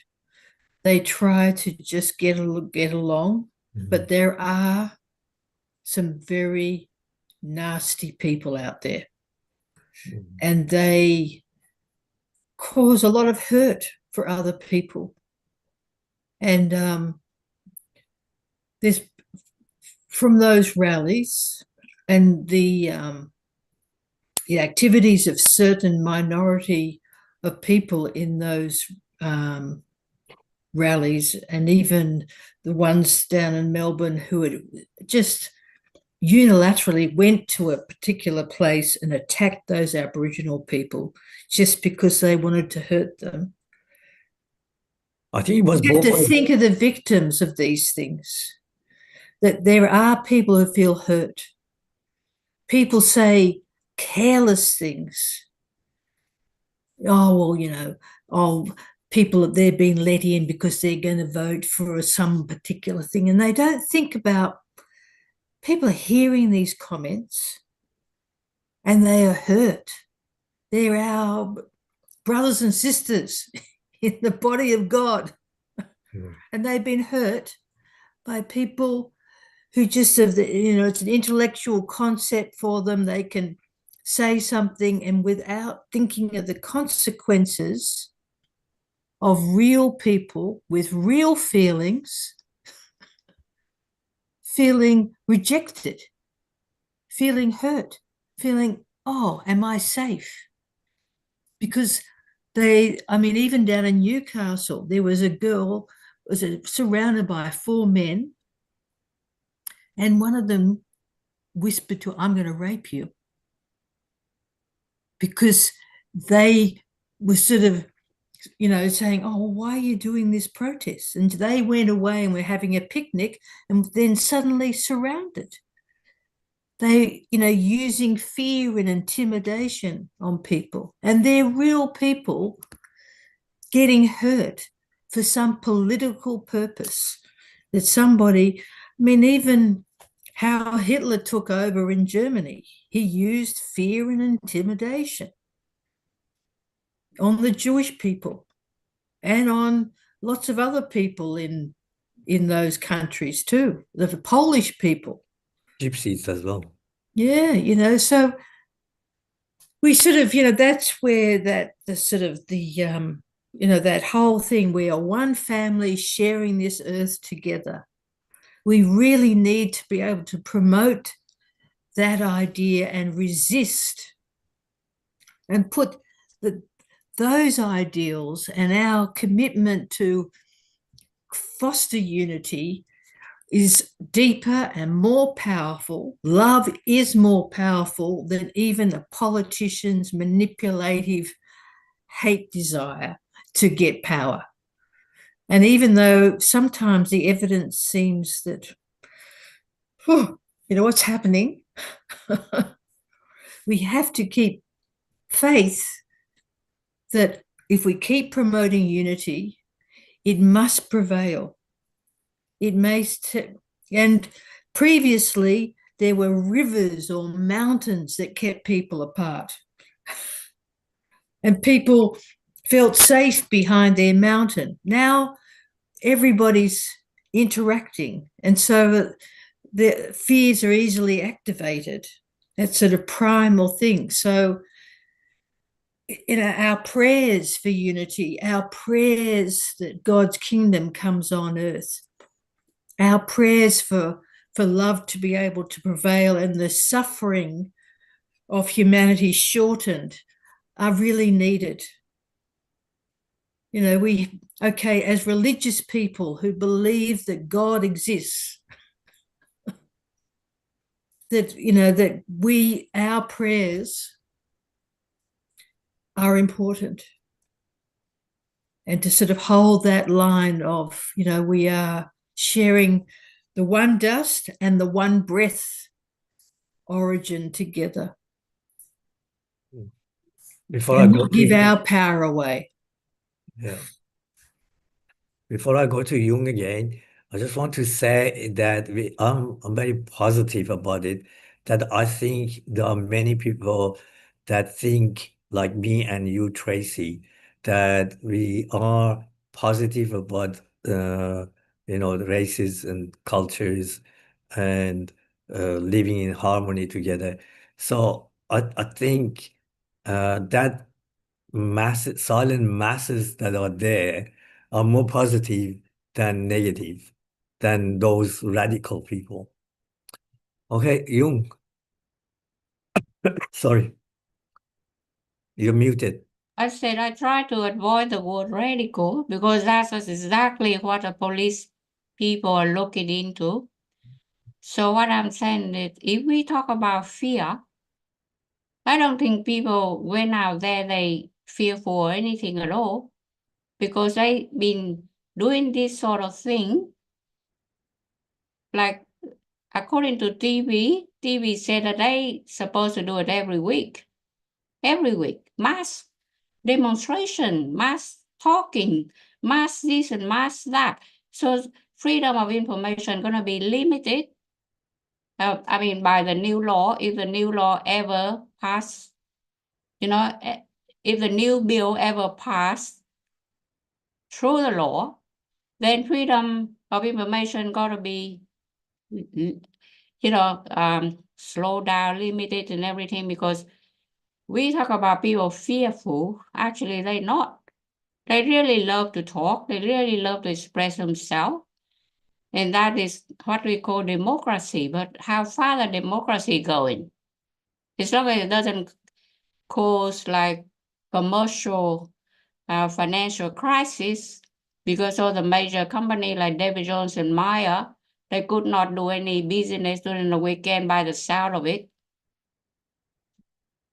They try to just get along, but there are some very nasty people out there, and they cause a lot of hurt for other people. And there's from those rallies and the activities of certain minority of people in those rallies, and even the ones down in Melbourne who had just unilaterally went to a particular place and attacked those Aboriginal people just because they wanted to hurt them. I think it was You have both to ways. think of the victims of these things, that there are people who feel hurt. People say careless things. Oh, well, you know, people, they're being let in because they're going to vote for some particular thing. And they don't think about people are hearing these comments and they are hurt. They're our brothers and sisters in the body of God. And they've been hurt by people who just have the, you know, it's an intellectual concept for them. They can say something and without thinking of the consequences of real people with real feelings, feeling rejected, feeling hurt, feeling, oh, am I safe? Because even down in Newcastle, there was a girl was surrounded by 4 men, and one of them whispered to her, I'm going to rape you. Because they were sort of, you know, saying, oh, why are you doing this protest? And they went away and were having a picnic and then suddenly surrounded. They, you know, using fear and intimidation on people. And they're real people getting hurt for some political purpose. That somebody, I mean, even how Hitler took over in Germany, he used fear and intimidation on the Jewish people and on lots of other people in those countries too, the Polish people. Gypsies as well. Yeah, you know, so we sort of, you know, that's where that whole thing, we are one family sharing this earth together. We really need to be able to promote that idea and resist and put those ideals and our commitment to foster unity is deeper and more powerful. Love is more powerful than even a politician's manipulative hate desire to get power. And even though sometimes the evidence seems that, you know, what's happening, we have to keep faith that if we keep promoting unity, it must prevail. It may, and previously there were rivers or mountains that kept people apart. And people felt safe behind their mountain. Now everybody's interacting. And so the fears are easily activated. That sort of primal thing. So, you know, our prayers for unity, our prayers that God's kingdom comes on earth, our prayers for love to be able to prevail and the suffering of humanity shortened are really needed. You know, as religious people who believe that God exists, that, you know, that our prayers are important. And to sort of hold that line of, you know, we are sharing the one dust and the one breath origin together. Before I go give our power away. Yeah. Before I go to Jung again, I just want to say that I'm very positive about it, that I think there are many people that think like me and you, Tracy, that we are positive about the races and cultures and living in harmony together. So I think that silent masses that are there are more positive than negative, than those radical people. Okay, Jung, sorry, you're muted. I said I try to avoid the word radical because that's exactly what the police people are looking into. So what I'm saying is if we talk about fear, I don't think people went out there, they fearful or anything at all because they've been doing this sort of thing. Like according to TV said that they supposed to do it every week, mass demonstration, mass talking, mass this and mass that. So freedom of information going to be limited. I mean, by the new law, if the new law ever pass, if the new bill ever pass through the law, then freedom of information got to be, slow down, limited and everything because we talk about people fearful. Actually, they're not. They really love to talk. They really love to express themselves. And that is what we call democracy. But how far the democracy going? As long as it doesn't cause like commercial financial crisis, because all the major companies like David Jones and Meyer, they could not do any business during the weekend by the sound of it.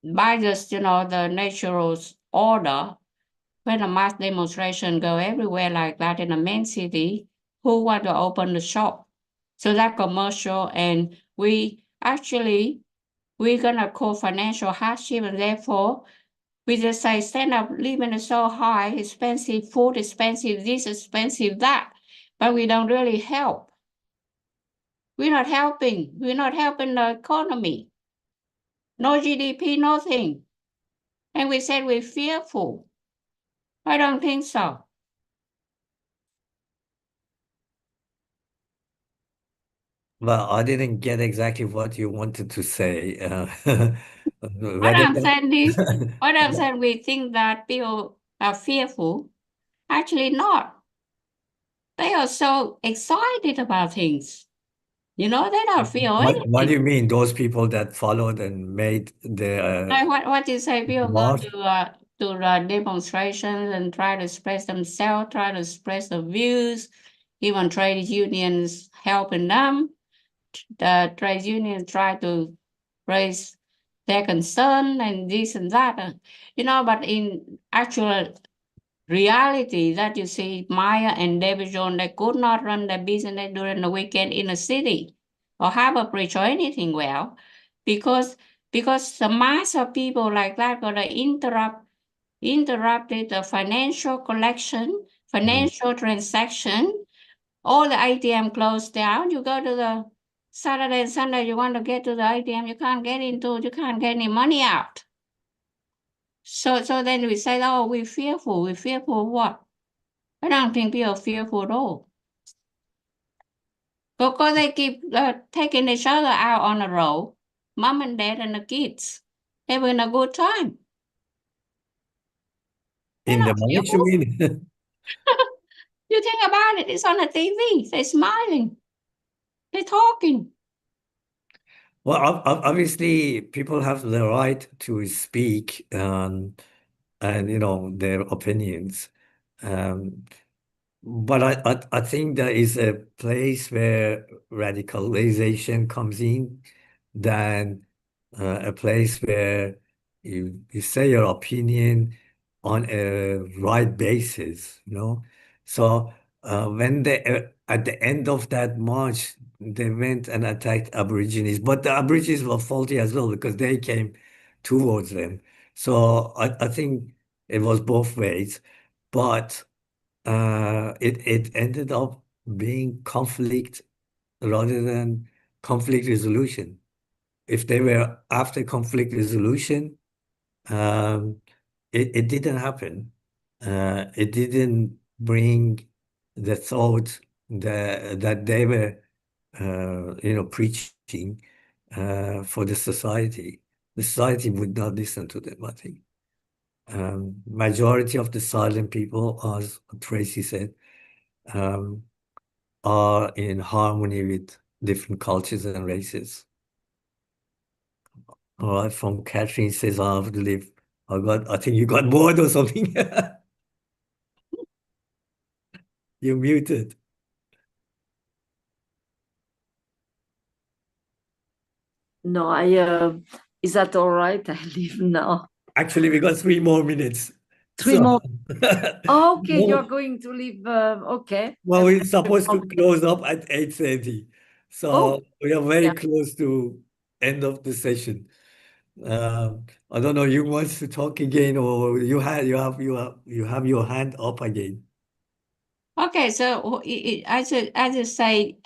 By just, the natural order, when a mass demonstration go everywhere like that in a main city, who want to open the shop? So that commercial, and we're gonna call financial hardship, and therefore we just say stand up living is so high, expensive food, expensive this, expensive that, but we don't really help. We're not helping the economy. No GDP, nothing. And we said we're fearful. I don't think so. Well, I didn't get exactly what you wanted to say. What I'm saying is, we think that people are fearful. Actually not. They are so excited about things. They don't feel anything. What do you mean? Those people that followed and made the Like what you say, people go march? to demonstrations and try to express themselves, try to express their views, even trade unions helping them. The trade unions try to raise their concern and this and that. But in actual reality that you see, Maya and David Jones, they could not run their business during the weekend in a city or have a bridge or anything well because the mass of people like that gonna interrupted the financial collection, financial transaction. All the ATM closed down. You go to the Saturday and Sunday, you want to get to the ATM, you can't get any money out. So then we say, oh, we're fearful. We're fearful of what? I don't think people are fearful at all. Because they keep taking each other out on the road, mom and dad and the kids, having a good time. In the march, you mean? You think about it, it's on the TV. They're smiling. They're talking. Well, obviously, people have the right to speak and their opinions. But I think there is a place where radicalization comes in, than a place where you say your opinion on a right basis. So when at the end of that march, they went and attacked Aborigines, but the Aborigines were faulty as well because they came towards them. So I think it was both ways, but it ended up being conflict rather than conflict resolution. If they were after conflict resolution, um, it didn't happen. It didn't bring the thought that they were, preaching for the society would not listen to them, I think. Majority of the silent people, as Tracy said, are in harmony with different cultures and races. All right, from Catherine says, I have to leave. I think you got bored or something. You're muted. No, is that all right? I leave now. Actually, we got 3 more minutes. Three So- more. Oh, okay, No. you're going to leave. Okay. Well, we're supposed to close up at 8:30. So Oh, we are very yeah. close to end of the session. I don't know, you want to talk again, or you have your hand up again. Okay, so I should say,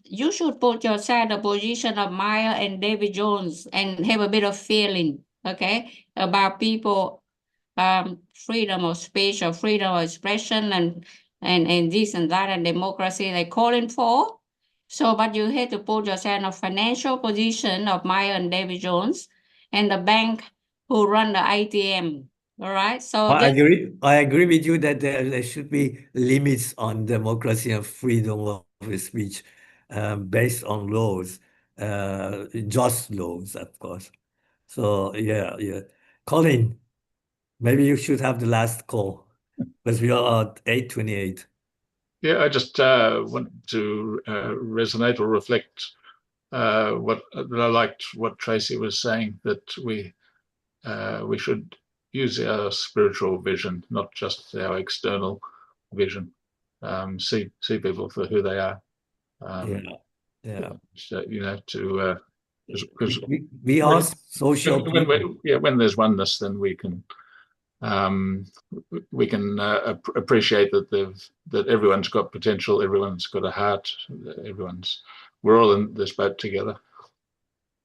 you should put yourself in the position of Maya and David Jones and have a bit of feeling, okay, about people, freedom of speech or freedom of expression and this and that and democracy they're calling for. So, but you have to put yourself in a financial position of Maya and David Jones and the bank who run the ATM. All right. So I agree with you that there should be limits on democracy and freedom of speech, based on laws, just laws, of course. So yeah. Colin, maybe you should have the last call because we are at 8:28. Yeah, I just want to resonate or reflect that I liked what Tracy was saying, that we should use our spiritual vision, not just our external vision. See people for who they are. Yeah. So, because we are social people. when there's oneness, then we can appreciate that everyone's got potential, everyone's got a heart, we're all in this boat together.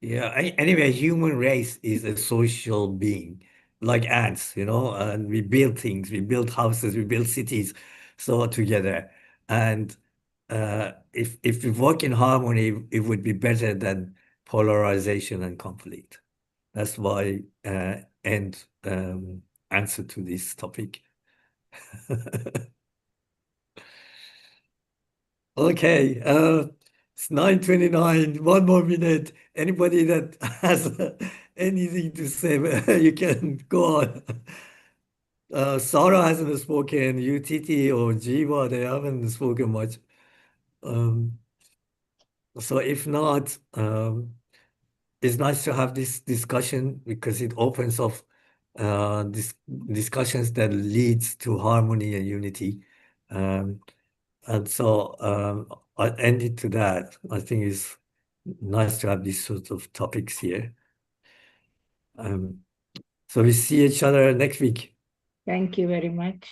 Yeah. Anyway, human race is a social being, like ants, and we build things, we build houses, we build cities, so together. And if we work in harmony, it would be better than polarization and conflict. That's why end answer to this topic. Okay, it's 9:29. 1 more minute. Anybody that has anything to say, you can go on. Sarah hasn't spoken. UTT or Jiva, they haven't spoken much. So if not, it's nice to have this discussion because it opens up discussions that leads to harmony and unity. And so I end it to that. I think it's nice to have these sorts of topics here. So we see each other next week. Thank you very much.